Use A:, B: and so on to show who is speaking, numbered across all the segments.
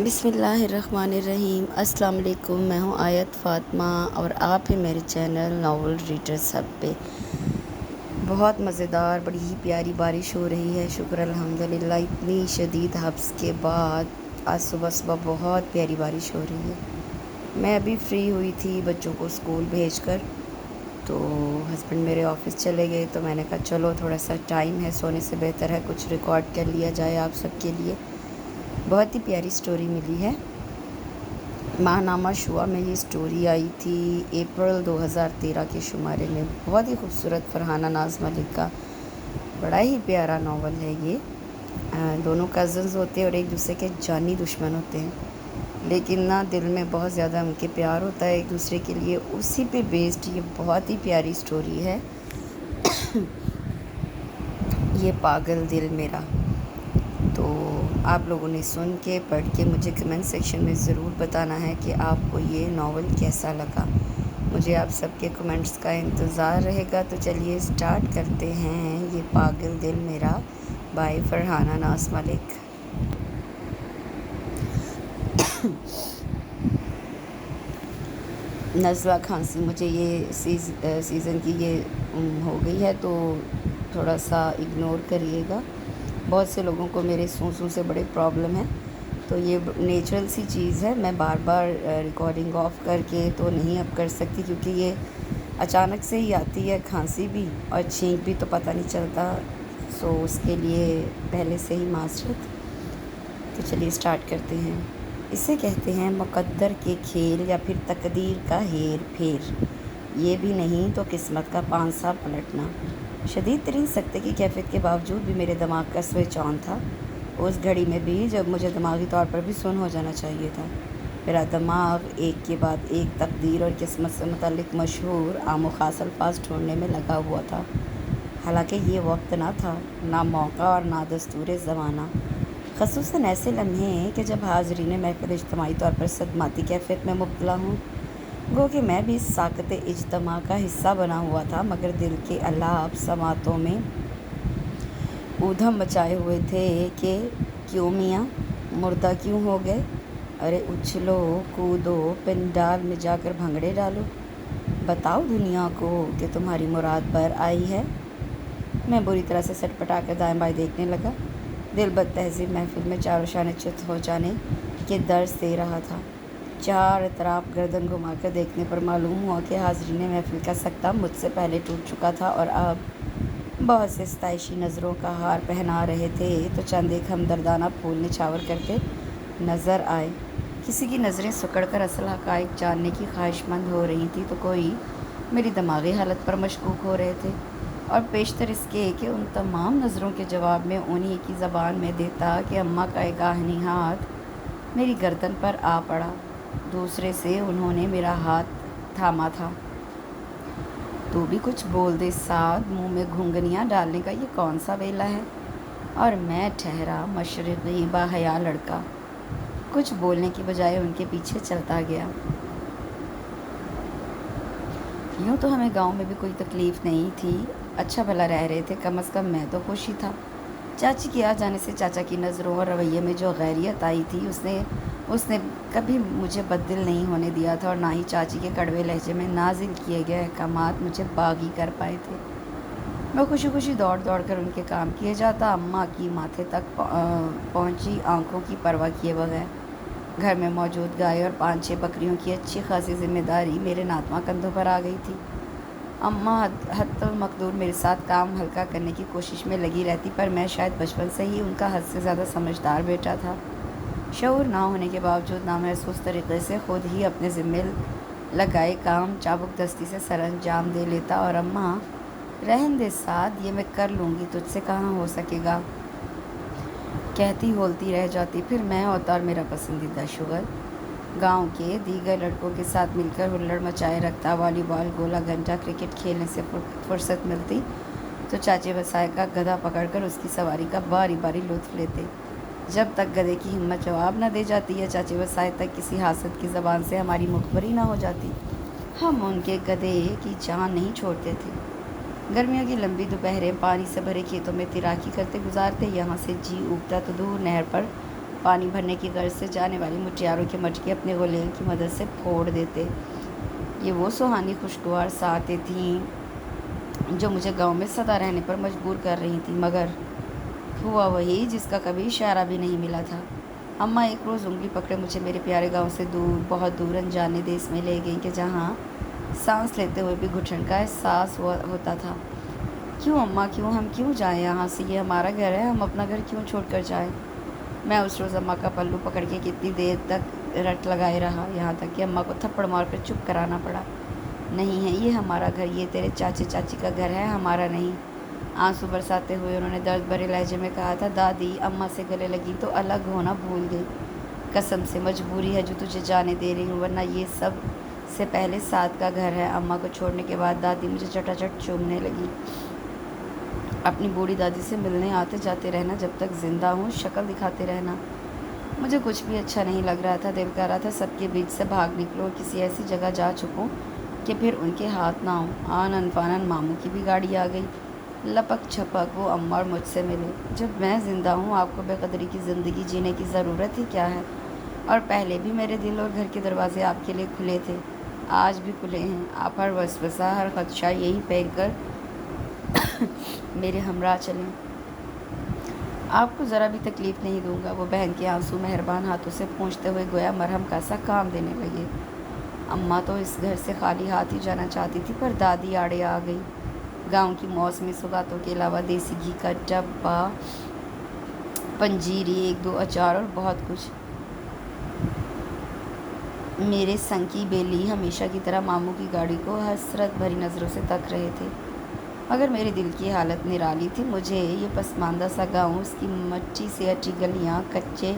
A: بسم اللہ الرحمن الرحیم۔ السلام علیکم، میں ہوں آیت فاطمہ اور آپ ہیں میرے چینل ناول ریڈرز ہب پہ۔ بہت مزیدار، بڑی ہی پیاری بارش ہو رہی ہے، شکر الحمدللہ۔ اتنی شدید حبس کے بعد آج صبح بہت پیاری بارش ہو رہی ہے۔ میں ابھی فری ہوئی تھی بچوں کو اسکول بھیج کر، تو ہسبینڈ میرے آفس چلے گئے، تو میں نے کہا چلو تھوڑا سا ٹائم ہے، سونے سے بہتر ہے کچھ ریکارڈ کر لیا جائے آپ سب کے لیے۔ بہت ہی پیاری سٹوری ملی ہے۔ ماہنامہ شعاع میں یہ سٹوری آئی تھی اپریل 2013 کے شمارے میں۔ بہت ہی خوبصورت فرحانہ ناز ملک کا بڑا ہی پیارا ناول ہے یہ۔ دونوں کزنز ہوتے ہیں اور ایک دوسرے کے جانی دشمن ہوتے ہیں، لیکن نا دل میں بہت زیادہ ان کے پیار ہوتا ہے ایک دوسرے کے لیے، اسی پہ بیسڈ یہ بہت ہی پیاری سٹوری ہے یہ پاگل دل میرا۔ تو آپ لوگوں نے سن کے پڑھ کے مجھے کمنٹ سیکشن میں ضرور بتانا ہے کہ آپ کو یہ ناول کیسا لگا۔ مجھے آپ سب کے کمنٹس کا انتظار رہے گا۔ تو چلیے سٹارٹ کرتے ہیں یہ پاگل دل میرا بائی فرحانہ ناز ملک۔ نزلہ کھانسی مجھے یہ سیزن کی یہ ہو گئی ہے، تو تھوڑا سا اگنور کریے گا۔ بہت سے لوگوں کو میرے سونسوں سے بڑے پرابلم ہے، تو یہ نیچرل سی چیز ہے۔ میں بار بار ریکارڈنگ آف کر کے تو نہیں اب کر سکتی، کیونکہ یہ اچانک سے ہی آتی ہے کھانسی بھی اور چھینک بھی، تو پتہ نہیں چلتا، سو اس کے لیے پہلے سے ہی معذرت۔ تو چلیے سٹارٹ کرتے ہیں۔ اسے کہتے ہیں مقدر کے کھیل یا پھر تقدیر کا ہیر پھیر، یہ بھی نہیں تو قسمت کا پانسا پلٹنا۔ شدید ترین سکتے کی کیفیت کے باوجود بھی میرے دماغ کا سوئچ آن تھا، اس گھڑی میں بھی جب مجھے دماغی طور پر بھی سن ہو جانا چاہیے تھا۔ میرا دماغ ایک کے بعد ایک تقدیر اور قسمت سے متعلق مشہور عام و خاص الفاظ ڈھونڈنے میں لگا ہوا تھا، حالانکہ یہ وقت نہ تھا، نہ موقع اور نہ دستور زمانہ، خصوصاً ایسے لمحے کہ جب حاضرین محفل اجتماعی طور پر صدماتی کیفیت میں مبتلا ہوں۔ گو کہ میں بھی اس ساکت اجتماع کا حصہ بنا ہوا تھا، مگر دل کے الاپ سماعتوں میں اودھم مچائے ہوئے تھے کہ کیوں میاں مردہ کیوں ہو گئے؟ ارے اچھلو کودو، پنڈال میں جا کر بھنگڑے ڈالو، بتاؤ دنیا کو کہ تمہاری مراد بر آئی ہے۔ میں بری طرح سے سٹ پٹا کر دائیں بائیں دیکھنے لگا۔ دل بد تہذیب محفل میں چاروں شانے چت ہو جانے کے درس دے رہا تھا۔ چار اطراف گردن گھما کر دیکھنے پر معلوم ہوا کہ حاضرین محفل کا سکتہ مجھ سے پہلے ٹوٹ چکا تھا، اور اب بہت سے ستائشی نظروں کا ہار پہنا رہے تھے، تو چند ایک ہمدردانہ پھول نچھاور کرتے نظر آئے۔ کسی کی نظریں سکڑ کر اصل حقائق جاننے کی خواہش مند ہو رہی تھیں، تو کوئی میری دماغی حالت پر مشکوک ہو رہے تھے، اور بیشتر اس کے کہ ان تمام نظروں کے جواب میں انہی کی زبان میں دیتا کہ اماں کا ایک آہنی ہاتھ میری گردن پر آ پڑا، دوسرے سے انہوں نے میرا ہاتھ تھاما تھا۔ تو بھی کچھ بول دے سعد، منہ میں گھنگھنیاں ڈالنے کا یہ کون سا ویلا ہے؟ اور میں ٹھہرا مشرقی باحیا لڑکا، کچھ بولنے کی بجائے ان کے پیچھے چلتا گیا۔ یوں تو ہمیں گاؤں میں بھی کوئی تکلیف نہیں تھی، اچھا بھلا رہ رہے تھے، کم از کم میں تو خوش ہی تھا۔ چاچی کے آ جانے سے چاچا کی نظروں اور رویے میں جو غیریت آئی تھی، اس نے کبھی مجھے بددل نہیں ہونے دیا تھا، اور نہ ہی چاچی کے کڑوے لہجے میں نازل کیے گئے احکامات مجھے باغی کر پائے تھے۔ میں خوشی خوشی دوڑ دوڑ کر ان کے کام کیے جاتا، اماں کی ماتھے تک پہنچی آنکھوں کی پرواہ کیے بغیر۔ گھر میں موجود گائے اور 5-6 بکریوں کی اچھی خاصی ذمہ داری میرے ناتواں کندھوں پر آ گئی تھی۔ اماں حتی المقدور میرے ساتھ کام ہلکا کرنے کی کوشش میں لگی رہتی، پر میں شاید بچپن سے ہی ان کا حد سے زیادہ سمجھدار بیٹا تھا۔ شعور نہ ہونے کے باوجود نامحسوس طریقے سے خود ہی اپنے ذمے لگائے کام چابک دستی سے سر انجام دے لیتا، اور اماں رہن دے سعد، یہ میں کر لوں گی، تجھ سے کہاں ہو سکے گا، کہتی ہولتی رہ جاتی۔ پھر میں ہوتا اور میرا پسندیدہ شغل گاؤں کے دیگر لڑکوں کے ساتھ مل کر ہلڑ مچائے رکھتا، والی بال، گولا گھنٹا، کرکٹ کھیلنے سے فرصت ملتی تو چاچے وسائے کا گدھا پکڑ کر اس کی سواری کا باری باری لطف لیتے، جب تک گدھے کی ہمت جواب نہ دے جاتی یا چاچے وسائے تک کسی حاسد کی زبان سے ہماری مخبری نہ ہو جاتی، ہم ان کے گدھے کی جان نہیں چھوڑتے تھے۔ گرمیوں کی لمبی دوپہریں پانی سے بھرے کھیتوں میں تیراکی کرتے گزارتے، یہاں سے جی اوگتا تو دور نہر پر پانی بھرنے کی غرض سے جانے والی مٹیاروں کے مٹکے اپنے غلیل کی مدد سے پھوڑ دیتے۔ یہ وہ سہانی خوشگوار ساعتیں تھیں جو مجھے گاؤں میں سدا رہنے پر مجبور کر رہی تھیں، مگر ہوا وہی جس کا کبھی اشارہ بھی نہیں ملا تھا۔ اماں ایک روز انگلی پکڑے مجھے میرے پیارے گاؤں سے دور، بہت دور انجانے دیس میں لے گئیں کہ جہاں سانس لیتے ہوئے بھی گھٹن کا احساس ہوتا تھا۔ کیوں اماں، کیوں ہم کیوں جائیں یہاں سے؟ یہ ہمارا گھر ہے، ہم اپنا گھر کیوں چھوڑ کر جائیں؟ میں اس روز اماں کا پلو پکڑ کے کتنی دیر تک رٹ لگائے رہا، یہاں تک کہ اماں کو تھپڑ مار کر چپ کرانا پڑا۔ نہیں ہے یہ ہمارا گھر، یہ تیرے چاچے چاچی کا گھر ہے، ہمارا نہیں۔ آنسو برساتے ہوئے انہوں نے درد بھرے لہجے میں کہا تھا، دادی اماں سے گلے لگی تو الگ ہونا بھول گئی۔ قسم سے مجبوری ہے جو تجھے جانے دے رہی ہوں، ورنہ یہ سب سے پہلے ساتھ کا گھر ہے۔ اماں کو چھوڑنے کے بعد دادی مجھے چٹاچٹ چومنے لگی۔ اپنی بوڑھی دادی سے ملنے آتے جاتے رہنا، جب تک زندہ ہوں شکل دکھاتے رہنا۔ مجھے کچھ بھی اچھا نہیں لگ رہا تھا، دل کر رہا تھا سب کے بیچ سے بھاگ نکلوں اور کسی ایسی جگہ جا چھپوں کہ پھر ان کے ہاتھ نہ ہوں۔ آنن فانن ماموں کی بھی گاڑی آ گئی، لپک چھپک وہ اماں اور مجھ سے ملے۔ جب میں زندہ ہوں آپ کو بے قدری کی زندگی جینے کی ضرورت ہی کیا ہے؟ اور پہلے بھی میرے دل اور گھر کے دروازے آپ کے لیے کھلے تھے، آج بھی کھلے ہیں۔ آپ ہر وسوسہ، ہر خدشہ یہی پھینک کر میرے ہمراہ چلیں، آپ کو ذرا بھی تکلیف نہیں دوں گا۔ وہ بہن کے آنسو مہربان ہاتھوں سے پونچھتے ہوئے گویا مرہم کا سا کام دینے لگے۔ اماں تو اس گھر سے خالی ہاتھ ہی جانا چاہتی تھی، پر دادی آڑے آ گئی۔ گاؤں کی موسمی سوغاتوں کے علاوہ دیسی گھی کا ڈبہ، پنجیری، ایک دو اچار اور بہت کچھ۔ میرے سنکی بیلی ہمیشہ کی طرح ماموں کی گاڑی کو حسرت بھری نظروں سے تک رہے تھے، مگر میرے دل کی حالت نرالی تھی۔ مجھے یہ پسماندہ سا گاؤں، اس کی مٹی سے اٹی گلیاں، کچے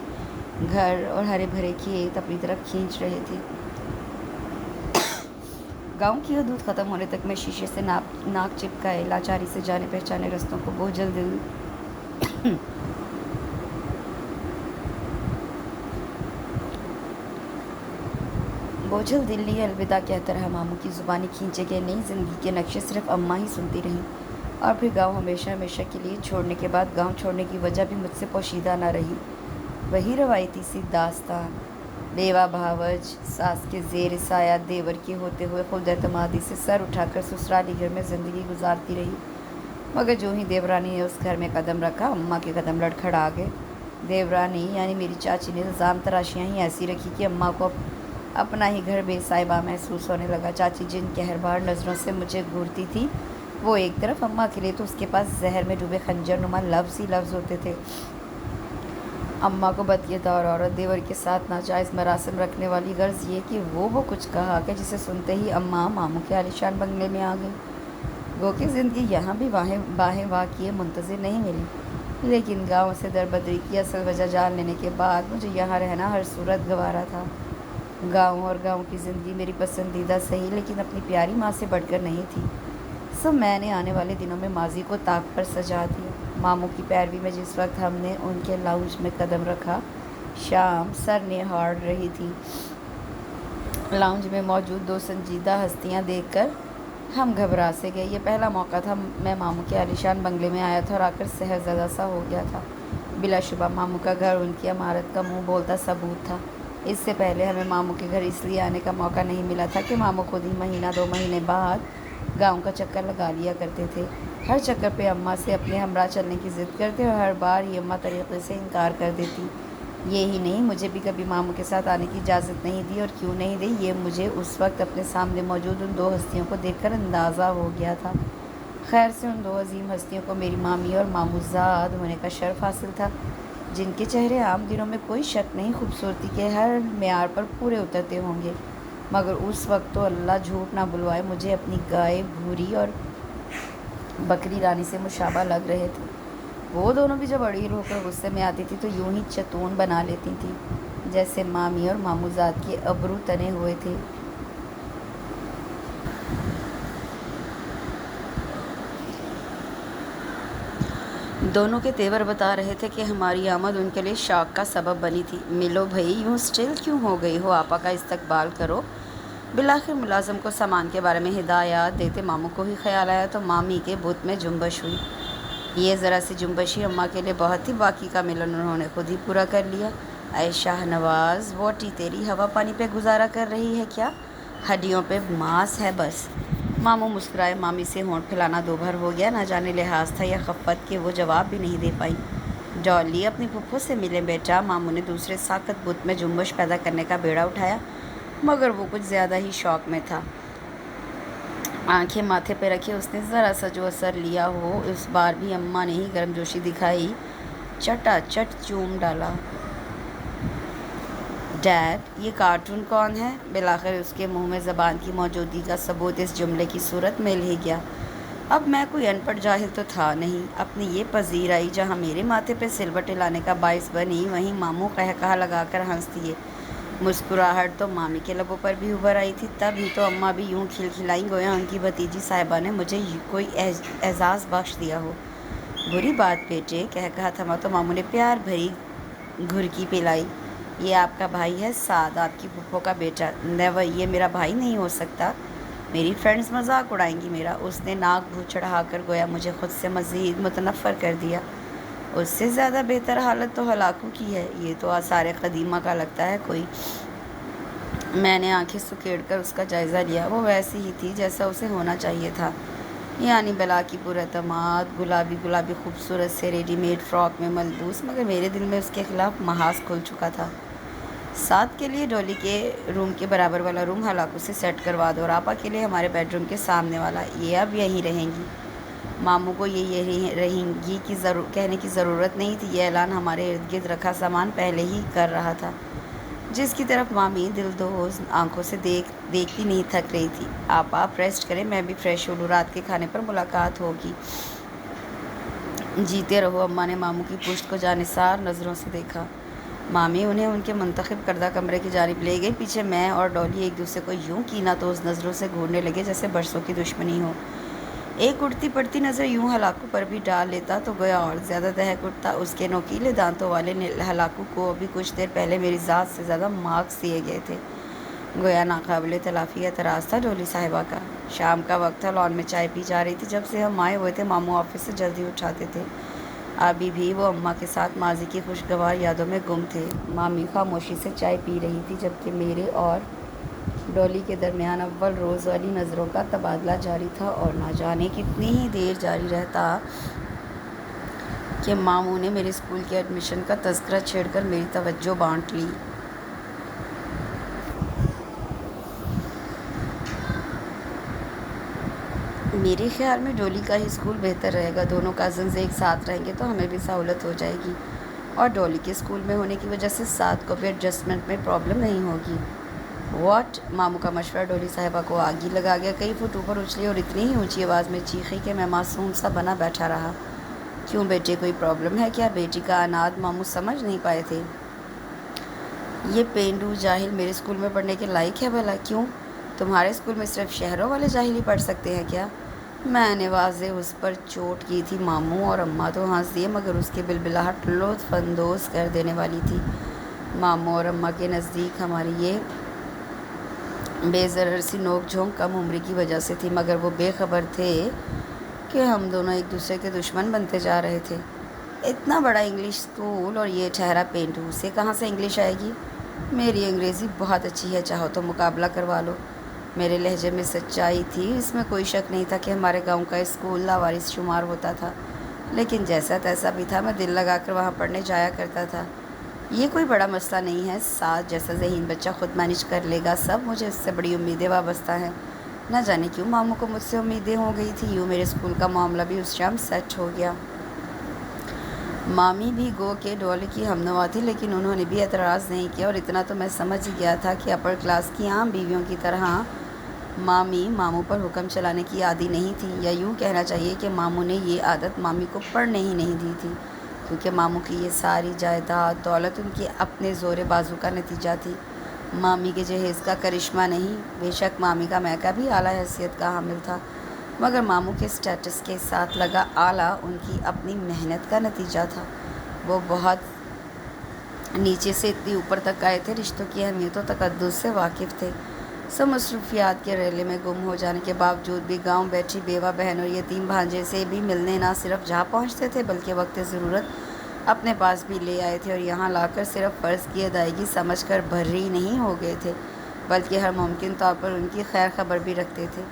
A: گھر اور ہرے بھرے کھیت اپنی طرف کھینچ رہے تھے۔ گاؤں کی حدود ختم ہونے تک میں شیشے سے ناک چپکائے لاچاری سے جانے پہچانے رستوں کو بوجھل دل لیے الوداع کہتا رہا۔ ماموں کی زبانی کھینچے گئے نئی زندگی کے نقشے صرف اماں ہی سنتی رہیں، اور پھر گاؤں ہمیشہ ہمیشہ کے لیے چھوڑنے کے بعد گاؤں چھوڑنے کی وجہ بھی مجھ سے پوشیدہ نہ رہی۔ وہی روایتی سی داستان، بیوہ بھاوج ساس کے زیر سایہ دیور کے ہوتے ہوئے خود اعتمادی سے سر اٹھا کر سسرالی گھر میں زندگی گزارتی رہی۔ مگر جو ہی دیورانی نے اس گھر میں قدم رکھا، اماں کے قدم لڑکھڑا گئے۔ دیورانی یعنی میری چاچی نے الزام تراشیاں ہی ایسی رکھی کہ اماں کو اپنا ہی گھر بے صاحبہ محسوس ہونے لگا۔ چاچی جن قہربار نظروں سے مجھے گھورتی تھی، وہ ایک طرف، اماں کے لیے تو اس کے پاس زہر میں ڈوبے خنجر نما لفظ ہی لفظ ہوتے تھے۔ اماں کو بدکردار عورت دیور کے ساتھ ناجائز مراسم رکھنے والی، غرض یہ کہ وہ کچھ کہا کہ جسے سنتے ہی اماں ماموں کے عالیشان بنگلے میں آ گئی۔ گو کہ زندگی یہاں بھی باہیں واقعے منتظر نہیں ملی، لیکن گاؤں سے دربدری کی اصل وجہ جان لینے کے بعد مجھے یہاں رہنا ہر صورت گوارا تھا۔ گاؤں اور گاؤں کی زندگی میری پسندیدہ صحیح، لیکن اپنی پیاری ماں سے بڑھ کر نہیں تھی۔ سب میں نے آنے والے دنوں میں ماضی کو طاق پر سجا دیا۔ ماموں کی پیروی میں جس وقت ہم نے ان کے لاؤنج میں قدم رکھا، شام سر نہاڑ رہی تھی۔ لاؤنج میں موجود دو سنجیدہ ہستیاں دیکھ کر ہم گھبرا سے گئے۔ یہ پہلا موقع تھا میں ماموں کے عالیشان بنگلے میں آیا تھا اور آ کر سحر زدہ سا ہو گیا تھا۔ بلا شبہ ماموں کا گھر ان کی عمارت کا منہ بولتا ثبوت تھا۔ اس سے پہلے ہمیں ماموں کے گھر اس لیے آنے کا موقع نہیں ملا تھا کہ ماموں خود ہی مہینہ دو مہینے بعد گاؤں کا چکر لگا لیا کرتے تھے۔ ہر چکر پہ اماں سے اپنے ہمراہ چلنے کی ضد کرتے اور ہر بار ہی اماں طریقے سے انکار کر دیتی۔ یہی نہیں، مجھے بھی کبھی ماموں کے ساتھ آنے کی اجازت نہیں دی، اور کیوں نہیں دی یہ مجھے اس وقت اپنے سامنے موجود ان دو ہستیوں کو دیکھ کر اندازہ ہو گیا تھا۔ خیر سے ان دو عظیم ہستیوں کو میری مامی اور ماموزاد ہونے کا شرف حاصل تھا، جن کے چہرے عام دنوں میں کوئی شک نہیں خوبصورتی کے ہر معیار پر پورے اترتے ہوں گے، مگر اس وقت تو اللہ جھوٹ نہ بلوائے مجھے اپنی گائے بھوری اور بکری رانی سے مشابہ لگ رہے تھے۔ وہ دونوں بھی جب اڑیل ہو کر غصے میں آتی تھی تو یوں ہی چتون بنا لیتی تھیں، جیسے مامی اور ماموزاد کے ابرو تنے ہوئے تھے۔ دونوں کے تیور بتا رہے تھے کہ ہماری آمد ان کے لیے شوق کا سبب بنی تھی۔ ملو بھائی، یوں اسٹل کیوں ہو گئی ہو؟ آپا کا استقبال کرو۔ بالآخر ملازم کو سامان کے بارے میں ہدایات دیتے ماموں کو ہی خیال آیا تو مامی کے بت میں جنبش ہوئی۔ یہ ذرا سی جنبش ہی اماں کے لیے بہت تھی، باقی کا ملن انہوں نے خود ہی پورا کر لیا۔ اے شاہ نواز، ووٹی تیری ہوا پانی پہ گزارا کر رہی ہے کیا؟ ہڈیوں پہ ماس ہے بس۔ ماموں مسکرائے۔ مامی سے ہونٹ پھیلانا دو بھر ہو گیا، نہ جانے لحاظ تھا یا خفت کہ وہ جواب بھی نہیں دے پائی۔ ڈالی، اپنی پھپھو سے ملے بیٹا۔ ماموں نے دوسرے ساکت بت میں جنبش پیدا کرنے کا بیڑا اٹھایا، مگر وہ کچھ زیادہ ہی شوق میں تھا۔ آنکھیں ماتھے پہ رکھے اس نے ذرا سا جو اثر لیا ہو، اس بار بھی اماں نے ہی گرم جوشی دکھائی، چٹا چٹ چوم ڈالا۔ ڈیڈ، یہ کارٹون کون ہے؟ بالآخر اس کے منہ میں زبان کی موجودگی کا ثبوت اس جملے کی صورت مل ہی گیا۔ اب میں کوئی ان پڑھ جاہل تو تھا نہیں۔ اپنی یہ پذیر آئی جہاں میرے ماتھے پہ سلوٹے لانے کا باعث بنی، وہیں ماموں قہقہا لگا کر ہنس دیے۔ مسکراہٹ تو مامی کے لبوں پر بھی ابھر آئی تھی۔ تب ہی تو اماں بھی یوں کھلکھلائیں گویا ان کی بھتیجی صاحبہ نے مجھے کوئی اعزاز بخش دیا ہو۔ بری بات بیٹے، قہقہا تھما تو ماموں نے پیار بھری گھرکی پلائی۔ یہ آپ کا بھائی ہے سعد، آپ کی پھپھو کا بیٹا۔ نیور، یہ میرا بھائی نہیں ہو سکتا، میری فرینڈز مذاق اڑائیں گی میرا۔ اس نے ناک بھو چڑھا کر گویا مجھے خود سے مزید متنفر کر دیا۔ اس سے زیادہ بہتر حالت تو ہلاکو کی ہے، یہ تو آثار قدیمہ کا لگتا ہے کوئی۔ میں نے آنکھیں سکیڑ کر اس کا جائزہ لیا۔ وہ ویسی ہی تھی جیسا اسے ہونا چاہیے تھا، یعنی بلا کی پراعتماد، گلابی گلابی خوبصورت سے ریڈی میڈ فراک میں ملبوس، مگر میرے دل میں اس کے خلاف محاذ کھل چکا تھا۔ ساتھ کے لیے ڈولی کے روم کے برابر والا روم ہلاکو سے سیٹ کروا دو، اور آپا کے لیے ہمارے بیڈ روم کے سامنے والا، یہ اب یہیں رہیں گی۔ ماموں کو یہ یہیں رہیں گی کی کہنے کی ضرورت نہیں تھی، یہ اعلان ہمارے ارد گرد رکھا سامان پہلے ہی کر رہا تھا، جس کی طرف مامی دلدوز آنکھوں سے دیکھتی نہیں تھک رہی تھی۔ آپ ریسٹ کریں، میں بھی فریش ہو لوں، رات کے کھانے پر ملاقات ہوگی۔ جیتے رہو۔ اماں نے ماموں کی پشت کو جانثار نظروں سے دیکھا۔ مامی انہیں ان کے منتخب کردہ کمرے کی جانب لے گئی۔ پیچھے میں اور ڈولی ایک دوسرے کو یوں کینہ توز نظروں سے گھورنے لگے جیسے برسوں کی دشمنی ہو۔ ایک اڑتی پڑتی نظر یوں ہلاکو پر بھی ڈال لیتا تو گویا اور زیادہ دہک اٹھتا۔ اس کے نوکیلے دانتوں والے ہلاکو کو ابھی کچھ دیر پہلے میری ذات سے زیادہ مارکس دیے گئے تھے، گویا ناقابل تلافی اعتراض تھا ڈولی صاحبہ کا۔ شام کا وقت تھا، لان میں چائے پی جا رہی تھی۔ جب سے ہم آئے ہوئے تھے ماموں آفس سے جلدی اٹھاتے تھے، ابھی بھی وہ اماں کے ساتھ ماضی کی خوشگوار یادوں میں گم تھے۔ مامی خاموشی سے چائے پی رہی تھی، جبکہ میرے اور ڈولی کے درمیان اول روز والی نظروں کا تبادلہ جاری تھا، اور نہ جانے کتنی ہی دیر جاری رہتا کہ ماموں نے میرے اسکول کے ایڈمیشن کا تذکرہ چھیڑ کر میری توجہ بانٹ لی۔ میرے خیال میں ڈولی کا ہی اسکول بہتر رہے گا، دونوں کزنز ایک ساتھ رہیں گے تو ہمیں بھی سہولت ہو جائے گی، اور ڈولی کے اسکول میں ہونے کی وجہ سے ساتھ کو بھی ایڈجسٹمنٹ میں پرابلم نہیں ہوگی۔ واٹ؟ ماموں کا مشورہ ڈولی صاحبہ کو آگ ہی لگا گیا۔ کئی فٹ اوپر اچھلی اور اتنی ہی اونچی آواز میں چیخی کہ میں معصوم سا بنا بیٹھا رہا۔ کیوں بیٹے، کوئی پرابلم ہے کیا؟ بیٹی کا اناد ماموں سمجھ نہیں پائے تھے۔ یہ پینڈو جاہل میرے اسکول میں پڑھنے کے لائق ہے بھلا؟ کیوں، تمہارے اسکول میں صرف شہروں والے جاہل ہی پڑھ سکتے ہیں کیا؟ میں نے واضح اس پر چوٹ کی تھی۔ ماموں اور اماں تو ہنس دیے، مگر اس کی بلبلاہٹ لطف اندوز کر دینے والی تھی۔ ماموں اور اماں کے نزدیک ہماری یہ بے ضرر سی نوک جھونک کم عمری کی وجہ سے تھی، مگر وہ بے خبر تھے کہ ہم دونوں ایک دوسرے کے دشمن بنتے جا رہے تھے۔ اتنا بڑا انگلش اسکول اور یہ ٹھہرا پینڈو، اسے کہاں سے انگلش آئے گی؟ میری انگریزی بہت اچھی ہے، چاہو تو مقابلہ کروا لو۔ میرے لہجے میں سچائی تھی، اس میں کوئی شک نہیں تھا کہ ہمارے گاؤں کا اسکول لاوارث شمار ہوتا تھا، لیکن جیسا تیسا بھی تھا، میں دل لگا کر وہاں پڑھنے جایا کرتا تھا۔ یہ کوئی بڑا مسئلہ نہیں ہے، ساتھ جیسا ذہین بچہ خود مینج کر لے گا سب۔ مجھے اس سے بڑی امیدیں وابستہ ہیں۔ نہ جانے کیوں ماموں کو مجھ سے امیدیں ہو گئی تھی، یوں میرے اسکول کا معاملہ بھی اس شام سیٹ ہو گیا۔ مامی بھی گو کہ ڈولی کی ہمنوا تھی، لیکن انہوں نے بھی اعتراض نہیں کیا، اور اتنا تو میں سمجھ ہی گیا تھا کہ اپر کلاس کی عام بیویوں کی طرح مامی ماموں پر حکم چلانے کی عادی نہیں تھی، یا یوں کہنا چاہیے کہ ماموں نے یہ عادت مامی کو پڑھنے ہی نہیں دی تھی، کیونکہ ماموں کی یہ ساری جائیداد دولت ان کے اپنے زور بازو کا نتیجہ تھی، مامی کے جہیز کا کرشمہ نہیں۔ بے شک مامی کا میکا بھی اعلیٰ حیثیت کا حامل تھا، مگر ماموں کے اسٹیٹس کے ساتھ لگا اعلیٰ ان کی اپنی محنت کا نتیجہ تھا۔ وہ بہت نیچے سے اتنی اوپر تک آئے تھے، رشتوں کی اہمیت و تقدس سے واقف تھے۔ سب مصروفیات کے ریلے میں گم ہو جانے کے باوجود بھی گاؤں بیٹھی بیوہ بہن اور یتیم بھانجے سے بھی ملنے نہ صرف جا پہنچتے تھے، بلکہ وقت ضرورت اپنے پاس بھی لے آئے تھے اور یہاں لا کر صرف فرض کی ادائیگی سمجھ کر بھری نہیں ہو گئے تھے، بلکہ ہر ممکن طور پر ان کی خیر خبر بھی رکھتے تھے۔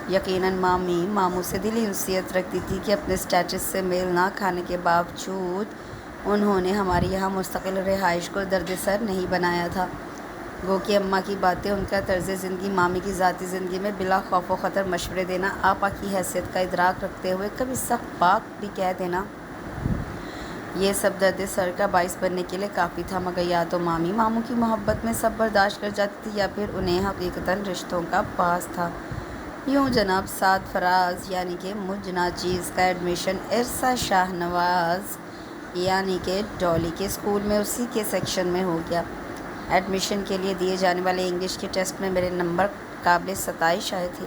A: یقیناً مامی ماموں سے دلی انسیت رکھتی تھی کہ اپنے اسٹیٹس سے میل نہ کھانے کے باوجود انہوں نے ہمارے یہاں مستقل رہائش کو درد سر نہیں بنایا تھا۔ گو کہ اماں کی باتیں، ان کا طرز زندگی، مامی کی ذاتی زندگی میں بلا خوف و خطر مشورے دینا، آپا کی حیثیت کا ادراک رکھتے ہوئے کبھی سخت بات بھی کہہ دینا، یہ سب درد سر کا باعث بننے کے لیے کافی تھا۔ مگر یا تو مامی ماموں کی محبت میں سب برداشت کر جاتی تھی یا پھر انہیں حقیقتاً رشتوں کا پاس تھا۔ یوں جناب سعد فراز یعنی کہ مجھ ناچیز کا ایڈمیشن ارسا شاہ نواز یعنی کہ ڈولی کے اسکول میں اسی کے سیکشن میں ہو گیا۔ ایڈمیشن کے لیے دیے جانے والے انگلش کے ٹیسٹ میں میرے نمبر قابل ستائش آئے تھے۔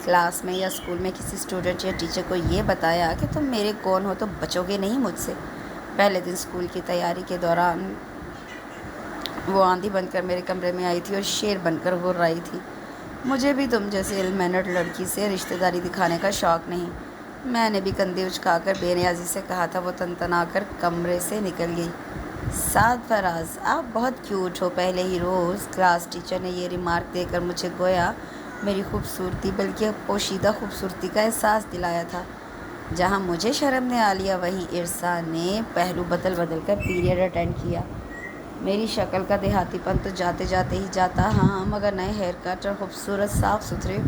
A: کلاس میں یا اسکول میں کسی اسٹوڈنٹ یا ٹیچر کو یہ بتایا کہ تم میرے کون ہو تو بچو گے نہیں مجھ سے۔ پہلے دن اسکول کی تیاری کے دوران وہ آندھی بن کر میرے کمرے میں آئی تھی اور شیر بن کر غرائی تھی۔ مجھے بھی تم جیسے علم مینڈ لڑکی سے رشتہ داری دکھانے کا شوق نہیں۔ میں نے بھی کندھے اچکا کر بے نیازی سے کہا تھا۔ وہ تنتنا کر کمرے سے نکل گئی۔ سعد فراز، آپ بہت کیوٹ ہو۔ پہلے ہی روز کلاس ٹیچر نے یہ ریمارک دے کر مجھے گویا میری خوبصورتی بلکہ پوشیدہ خوبصورتی کا احساس دلایا تھا۔ جہاں مجھے شرم نے آ لیا وہیں ارسا نے پہلو بدل بدل کر پیریڈ اٹینڈ کیا۔ میری شکل کا دیہاتی پن تو جاتے جاتے ہی جاتا، ہاں، مگر نئے ہیئر کٹ اور خوبصورت صاف ستھرے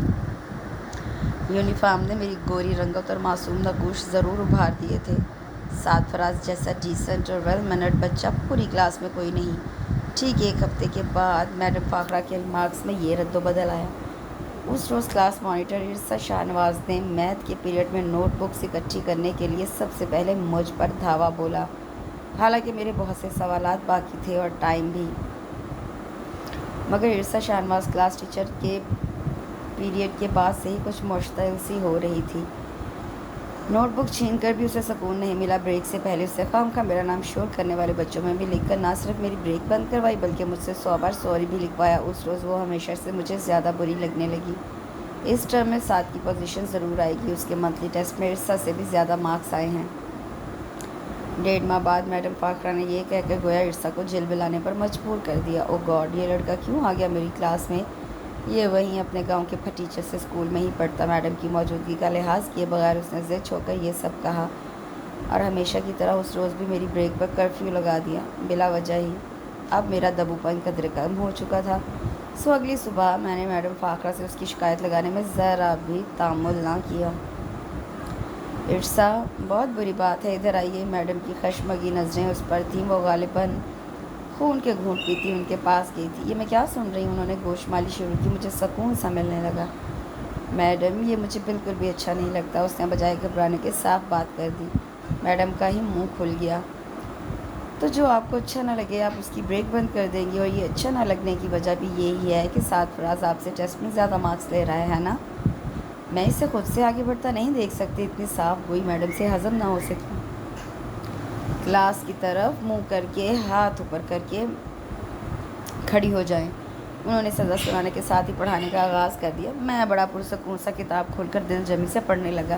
A: یونیفارم نے میری گوری رنگت اور معصوم نقوش ضرور ابھار دیے تھے۔ سعد فراز جیسا ڈیسنٹ اور ویل مینرڈ بچہ پوری کلاس میں کوئی نہیں۔ ٹھیک ایک ہفتے کے بعد میڈم فاخرہ کے ریمارکس میں یہ رد و بدل آیا۔ اس روز کلاس مانیٹر ارسا شاہ نواز نے میتھ کے پیریڈ میں نوٹ بکس اکٹھی کرنے کے لیے سب سے پہلے مجھ پر دھاوا بولا، حالانکہ میرے بہت سے سوالات باقی تھے اور ٹائم بھی۔ مگر ارسا شاہ نواز کلاس ٹیچر کے پیریڈ کے بعد سے ہی کچھ مشتعل سی ہو رہی تھی۔ نوٹ بک چھین کر بھی اسے سکون نہیں ملا۔ بریک سے پہلے اسے خواہ میرا نام شور کرنے والے بچوں میں بھی لکھ کر نہ صرف میری بریک بند کروائی بلکہ مجھ سے 100 بار سوری بھی لکھوایا۔ اس روز وہ ہمیشہ سے مجھے زیادہ بری لگنے لگی۔ اس ٹرم میں 7 کی پوزیشن ضرور آئے گی۔ اس کے منتھلی ٹیسٹ میں ارسا سے بھی زیادہ مارکس آئے ہیں۔ 1.5 ماہ بعد میڈم فاخرہ نے یہ کہہ کر گویا ارسا کو جل بلانے پر مجبور کر دیا۔ او گاڈ، یہ لڑکا کیوں آ گیا میری کلاس میں؟ یہ وہیں اپنے گاؤں کے پھٹیچر سے اسکول میں ہی پڑھتا۔ میڈم کی موجودگی کا لحاظ کیے بغیر اس نے ضد ہو کر یہ سب کہا اور ہمیشہ کی طرح اس روز بھی میری بریک پر کرفیو لگا دیا، بلا وجہ ہی۔ اب میرا دبو پن قدرے کم ہو چکا تھا، سو اگلی صبح میں نے میڈم فاخرہ سے اس کی شکایت لگانے میں ذرا بھی تامل نہ کیا۔ ارسا، بہت بری بات ہے، ادھر آئیے۔ میڈم کی خشمگی نظریں اس پر تھیں۔ وہ غالباً خون کے گھونٹ پیتی ان کے پاس گئی تھی۔ یہ میں کیا سن رہی ہوں؟ انہوں نے گوشمالی شروع کی۔ مجھے سکون سا ملنے لگا۔ میڈم، یہ مجھے بالکل بھی اچھا نہیں لگتا، اس نے بجائے گھبرانے کے صاف بات کر دی۔ میڈم کا ہی منہ کھل گیا۔ تو جو آپ کو اچھا نہ لگے آپ اس کی بریک بند کر دیں گی، اور یہ اچھا نہ لگنے کی وجہ بھی یہی ہے کہ سعد فراز آپ سے ٹیسٹ میں زیادہ مارکس لے رہا ہے نا؟ میں اسے خود سے آگے بڑھتا نہیں دیکھ سکتی۔ اتنی صاف گوئی میڈم سے ہضم نہ ہو سکی۔ کلاس کی طرف منہ کر کے ہاتھ اوپر کر کے کھڑی ہو جائیں۔ انہوں نے سزا سنانے کے ساتھ ہی پڑھانے کا آغاز کر دیا۔ میں بڑا پرسکون سا کتاب کھول کر دل جمی سے پڑھنے لگا۔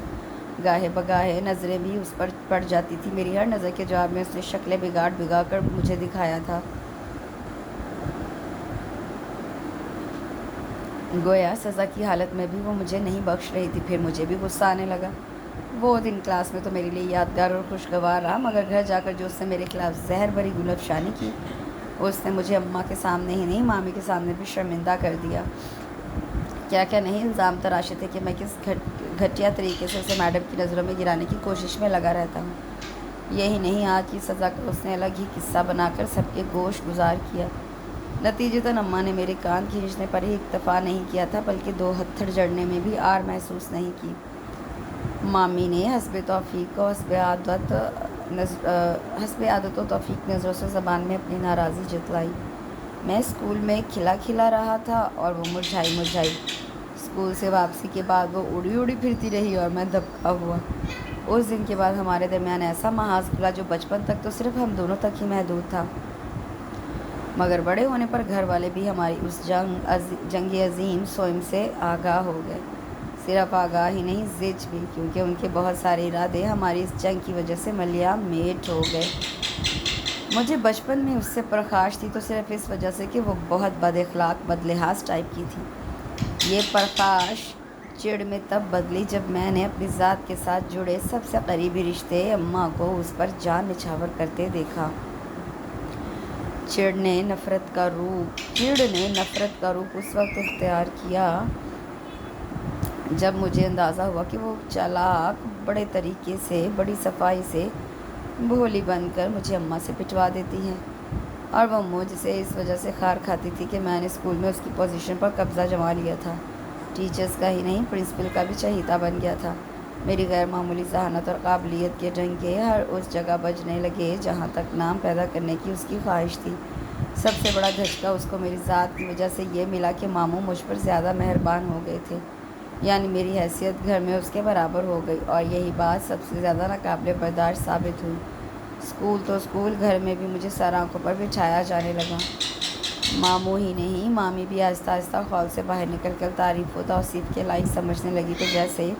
A: گاہے بگاہے نظریں بھی اس پر پڑ جاتی تھی۔ میری ہر نظر کے جواب میں اس نے شکلیں بگاڑ کر مجھے دکھایا تھا، گویا سزا کی حالت میں بھی وہ مجھے نہیں بخش رہی تھی۔ پھر مجھے بھی غصہ آنے لگا۔ وہ دن کلاس میں تو میرے لیے یادگار اور خوشگوار رہا، مگر گھر جا کر جو اس نے میرے خلاف زہر بھری گل افشانی کی، اس نے مجھے اماں کے سامنے ہی نہیں مامی کے سامنے بھی شرمندہ کر دیا۔ کیا کیا نہیں الزام تراشے تھے کہ میں کس گھٹیا طریقے سے اسے میڈم کی نظروں میں گرانے کی کوشش میں لگا رہتا ہوں۔ یہی نہیں، آج کی سزا کا اس نے الگ ہی قصہ بنا کر سب کے گوش گزار کیا۔ نتیجتاً اماں نے میرے کان کھینچنے پر ہی اکتفا نہیں کیا تھا بلکہ 2 ہتھڑ جڑنے میں بھی آر محسوس نہیں کی۔ مامی نے حسب توفیق کو حسب عادت و توفیق نظروں سے زبان میں اپنی ناراضی جتلائی۔ میں اسکول میں کھلا رہا تھا اور وہ مرجھائی۔ اسکول سے واپسی کے بعد وہ اڑی پھرتی رہی اور میں دبکا ہوا۔ اس دن کے بعد ہمارے درمیان ایسا محاذ کھلا جو بچپن تک تو صرف ہم دونوں تک ہی محدود تھا، مگر بڑے ہونے پر گھر والے بھی ہماری اس جنگ عظیم سوئم سے آگاہ ہو گئے۔ صرف آگاہ ہی نہیں زج بھی، کیونکہ ان کے بہت سارے ارادے ہماری اس جنگ کی وجہ سے ملیا میٹ ہو گئے۔ مجھے بچپن میں اس سے پرخاش تھی تو صرف اس وجہ سے کہ وہ بہت بد اخلاق بد لحاظ ٹائپ کی تھی۔ یہ پرخاش چڑ میں تب بدلی جب میں نے اپنی ذات کے ساتھ جڑے سب سے قریبی رشتے اماں کو اس پر جان نچھاور کرتے دیکھا۔ چڑ نے نفرت کا روپ اس وقت اختیار کیا جب مجھے اندازہ ہوا کہ وہ چالاک بڑے طریقے سے بڑی صفائی سے بھولی بن کر مجھے اماں سے پٹوا دیتی ہے، اور وہ مجھ سے اس وجہ سے خار کھاتی تھی کہ میں نے اسکول میں اس کی پوزیشن پر قبضہ جما لیا تھا۔ ٹیچرز کا ہی نہیں پرنسپل کا بھی چہیتا بن گیا تھا۔ میری غیر معمولی ذہانت اور قابلیت کے ڈنکے ہر اس جگہ بجنے لگے جہاں تک نام پیدا کرنے کی اس کی خواہش تھی۔ سب سے بڑا دھچکا اس کو میری ذات کی وجہ سے یہ ملا کہ ماموں مجھ پر زیادہ مہربان ہو گئے تھے، یعنی میری حیثیت گھر میں اس کے برابر ہو گئی، اور یہی بات سب سے زیادہ ناقابل برداشت ثابت ہوئی۔ اسکول تو اسکول، گھر میں بھی مجھے سر آنکھوں پر بٹھایا جانے لگا۔ ماموں ہی نہیں، مامی بھی آہستہ آہستہ خول سے باہر نکل کر تعریف و توصیف کے لائق سمجھنے لگی، تو جیسے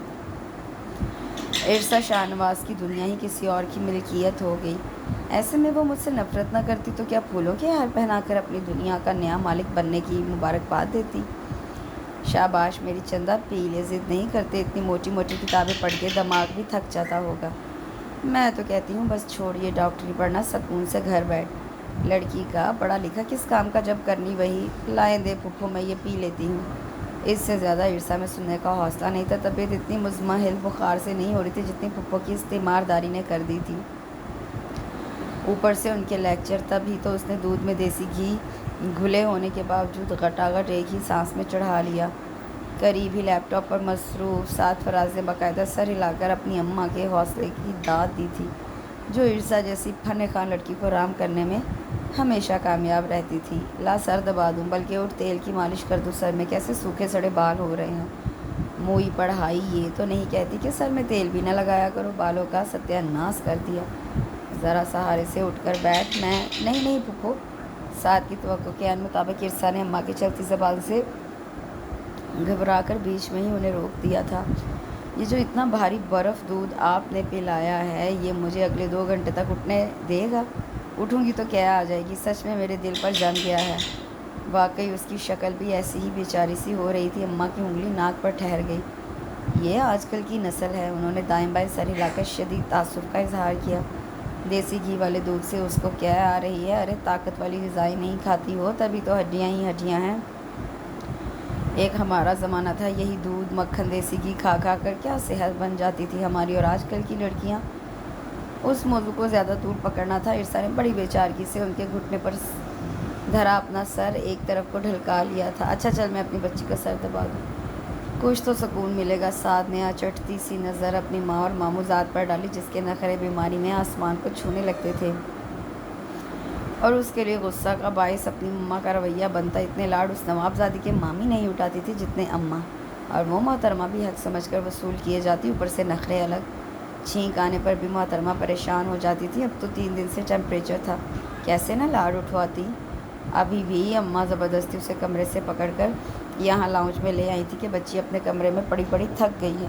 A: ارسا شاہ نواز کی دنیا ہی کسی اور کی ملکیت ہو گئی۔ ایسے میں وہ مجھ سے نفرت نہ کرتی تو کیا پھولوں کے ہار پہنا کر اپنی دنیا کا نیا مالک بننے کی مبارکباد دیتی۔ شاباش میری چندہ پیلے، ضد نہیں کرتے، اتنی موٹی موٹی کتابیں پڑھ کے دماغ بھی تھک جاتا ہوگا۔ میں تو کہتی ہوں بس چھوڑیے ڈاکٹری پڑھنا، سکون سے گھر بیٹھ۔ لڑکی کا پڑھا لکھا کس کام کا جب کرنی وہی، لائیں دے پھپھو میں یہ پی لیتی ہوں۔ اس سے زیادہ ارسا میں سننے کا حوصلہ نہیں تھا۔ طبیعت اتنی مزمحل بخار سے نہیں ہو رہی تھی جتنی پھپھو کی استعمار داری نے کر دی تھی۔ اوپر سے ان کے لیکچر، تب ہی تو اس نے دودھ میں دیسی گھی گھلے ہونے کے باوجود گٹاگٹ ایک ہی سانس میں چڑھا لیا۔ قریب ہی لیپ ٹاپ پر مصروف سات فراز نے باقاعدہ سر ہلا کر اپنی اماں کے حوصلے کی داد دی تھی، جو ارسا جیسی فن خوان لڑکی کو رام کرنے میں ہمیشہ کامیاب رہتی تھی۔ لا سر دبا دوں، بلکہ اٹھ تیل کی مالش کر دوں، سر میں کیسے سوکھے سڑے بال ہو رہے ہیں۔ موئی پڑھائی یہ تو نہیں کہتی کہ سر میں تیل بھی نہ لگایا کرو، بالوں کا ستیہ ناس کر دیا۔ ذرا سہارے سے اٹھ کر بیٹھ۔ میں نہیں پھپھو۔ ساتھ کی توقع کے عین مطابق ارسا نے اماں کی چلتی زبان سے گھبرا کر بیچ میں ہی انہیں روک دیا تھا۔ یہ جو اتنا بھاری برف دودھ آپ نے پلایا ہے، یہ مجھے اگلے 2 گھنٹے تک اٹھنے دے گا؟ اٹھوں گی تو کیا آ جائے گی؟ سچ میں میرے دل پر جم گیا ہے۔ واقعی اس کی شکل بھی ایسی ہی بیچاری سی ہو رہی تھی۔ اماں کی انگلی ناک پر ٹھہر گئی۔ یہ آج کل کی نسل ہے۔ انہوں نے دائیں بائیں سر ہلا کر شدید تعصب کا اظہار کیا۔ دیسی گھی والے دودھ سے اس کو کیا آ رہی ہے؟ ارے طاقت والی غذائیں نہیں کھاتی ہو تبھی تو ہڈیاں ہی ہڈیاں ہیں۔ ایک ہمارا زمانہ تھا، یہی دودھ مکھن دیسی گھی کھا کھا کر کیا صحت بن جاتی تھی ہماری، اور آج کل کی لڑکیاں۔ اس موضوع کو زیادہ دور پکڑنا تھا۔ ارسا نے بڑی بے چارگی سے ان کے گھٹنے پر دھرا اپنا سر ایک طرف کو ڈھلکا لیا تھا۔ اچھا چل میں اپنی بچی کا سر دبا دوں، کچھ تو سکون ملے گا۔ سعد نے چٹتی سی نظر اپنی ماں اور ماموں ذات پر ڈالی، جس کے نخرے بیماری میں آسمان کو چھونے لگتے تھے، اور اس کے لیے غصہ کا باعث اپنی ماں کا رویہ بنتا۔ اتنے لاڈ اس نوابزادی کے مامی نہیں اٹھاتی تھی جتنے اماں، اور وہ محترمہ بھی حق سمجھ کر وصول کیے جاتی، اوپر سے نخرے الگ۔ چھینک آنے پر بھی محترمہ پریشان ہو جاتی تھی۔ اب تو 3 دن سے ٹیمپریچر تھا، کیسے نہ لاڈ اٹھواتی۔ ابھی بھی اماں زبردستی اسے کمرے سے پکڑ کر یہاں لاؤنج میں لے آئی تھی کہ بچی اپنے کمرے میں پڑی پڑی تھک گئی ہے،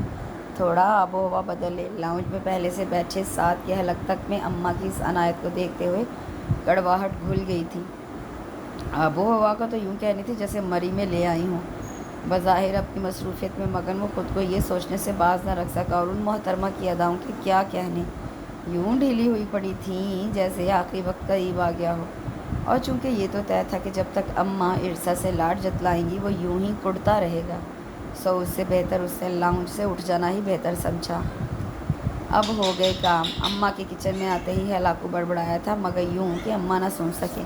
A: تھوڑا آب و ہوا بدل لے۔ لاؤنج میں پہلے سے بیٹھے سعد کے حلق تک میں اماں کی اس عنایت کو دیکھتے ہوئے کڑواہٹ گھل گئی تھی۔ آب و ہوا کا تو یوں کہنی تھی جیسے مری میں لے آئی ہوں۔ بظاہر اپنی مصروفیت میں مگن وہ خود کو یہ سوچنے سے باز نہ رکھ سکا، اور ان محترمہ کی اداؤں کے کیا کہنے، یوں ڈھیلی ہوئی پڑی تھیں جیسے آخری وقت قریب آ گیا ہو۔ اور چونکہ یہ تو طے تھا کہ جب تک اماں ارسا سے لاڈ جتلائیں گی وہ یوں ہی کڑتا رہے گا، سو اس سے بہتر اس سے لاؤنج سے اٹھ جانا ہی بہتر سمجھا۔ اب ہو گئے کام۔ اماں کے کچن میں آتے ہی ہلاکو بڑبڑایا تھا، مگر یوں کہ اماں نہ سن سکیں۔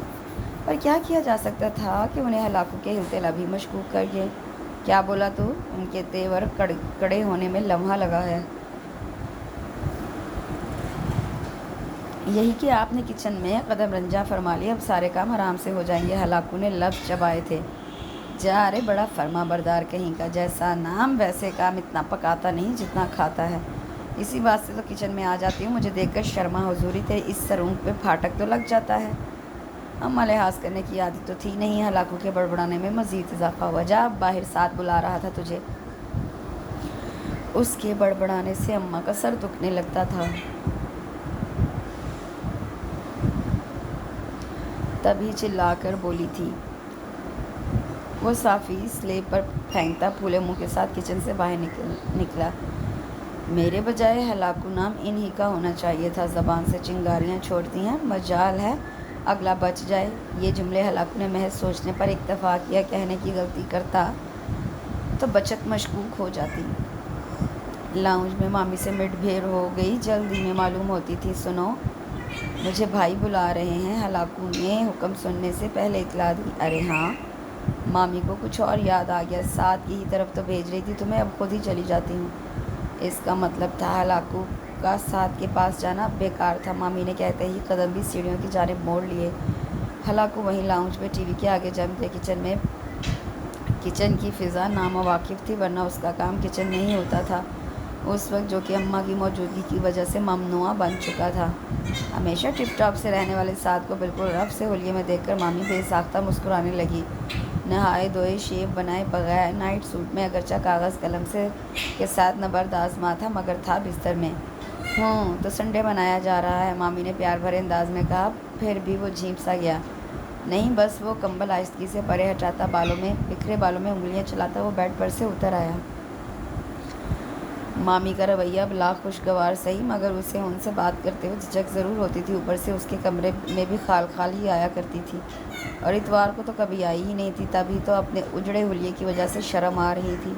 A: پر کیا کیا جا سکتا تھا کہ انہیں ہلاکو کے ہلتے لب ہی مشکوک کر گئے۔ کیا بولا تو؟ ان کے تیور کڑے ہونے میں لمحہ لگا ہے۔ یہی کہ آپ نے کچن میں قدم رنجہ فرما لیا، اب سارے کام آرام سے ہو جائیں گے۔ ہلاکو نے لب چبائے تھے۔ جا ارے بڑا فرما بردار کہیں کا، جیسا نام ویسے کام، اتنا پکاتا نہیں جتنا کھاتا ہے۔ اسی بات سے تو کچن میں آ جاتی ہوں، مجھے دیکھ کر شرما حضوری تیرے اس سرونگ پہ پھاٹک تو لگ جاتا ہے۔ اماں لحاظ کرنے کی عادت تو تھی نہیں۔ ہلاکو کے بڑبڑانے میں مزید اضافہ ہوا۔ جا اب باہر، ساتھ بلا رہا تھا تجھے۔ اس کے بڑبڑانے سے اماں کا سر دکھنے لگتا تھا۔ تبھی چلا کر بولی تھی۔ وہ صافی سلیب پر پھینکتا پھولے منہ کے ساتھ کچن سے باہر نکلا۔ میرے بجائے ہلاکو نام انہی کا ہونا چاہیے تھا۔ زبان سے چنگاریاں چھوڑتی ہیں، مجال ہے اگلا بچ جائے۔ یہ جملے ہلاکو نے محض سوچنے پر اکتفا کیا۔ کہنے کی غلطی کرتا تو بچت مشکوک ہو جاتی۔ لاؤنج میں مامی سے مڈ بھیڑ ہو گئی۔ جلدی میں معلوم ہوتی تھی۔ سنو، مجھے بھائی بلا رہے ہیں، ہلاکو نے حکم سننے سے پہلے اطلاع دی۔ ارے ہاں، مامی کو کچھ اور یاد آ گیا۔ ساتھ کی ہی طرف تو بھیج رہی تھی تمہیں، اب خود ہی چلی جاتی ہوں۔ اس کا مطلب تھا ہلاکو کا ساتھ کے پاس جانا بیکار تھا۔ مامی نے کہتے ہی قدم بھی سیڑھیوں کی جانب موڑ لیے۔ ہلاکو وہیں لاؤنج میں ٹی وی کے آگے جم گیا۔ کچن کی فضا نامواقف تھی، ورنہ اس کا کام کچن میں ہی ہوتا تھا اس وقت، جو کہ اماں کی موجودگی کی وجہ سے ممنوع بن چکا تھا۔ ہمیشہ ٹپ ٹاپ سے رہنے والے ساتھ کو بالکل رف سے حلیے میں دیکھ کر مامی بے ساختہ مسکرانے لگی۔ نہائے دھوئے، شیو بنائے بغیر، نائٹ سوٹ میں، اگرچہ کاغذ قلم کے ساتھ نبرد آزما تھا، مگر تھا بستر میں۔ تو سنڈے منایا جا رہا ہے، مامی نے پیار بھرے انداز میں کہا۔ پھر بھی وہ جھیپ سا گیا۔ نہیں، بس وہ کمبل آہستگی سے پرے ہٹاتا، بکھرے بالوں میں انگلیاں چلاتا وہ بیڈ پر سے اتر آیا۔ مامی کا رویہ بلا خوشگوار سہی، مگر اسے ان سے بات کرتے ہوئے جھجک ضرور ہوتی تھی۔ اوپر سے اس کے کمرے میں بھی خال ہی آیا کرتی تھی، اور اتوار کو تو کبھی آئی ہی نہیں تھی۔ تبھی تو اپنے اجڑے حلیے کی وجہ سے شرم آ رہی تھی۔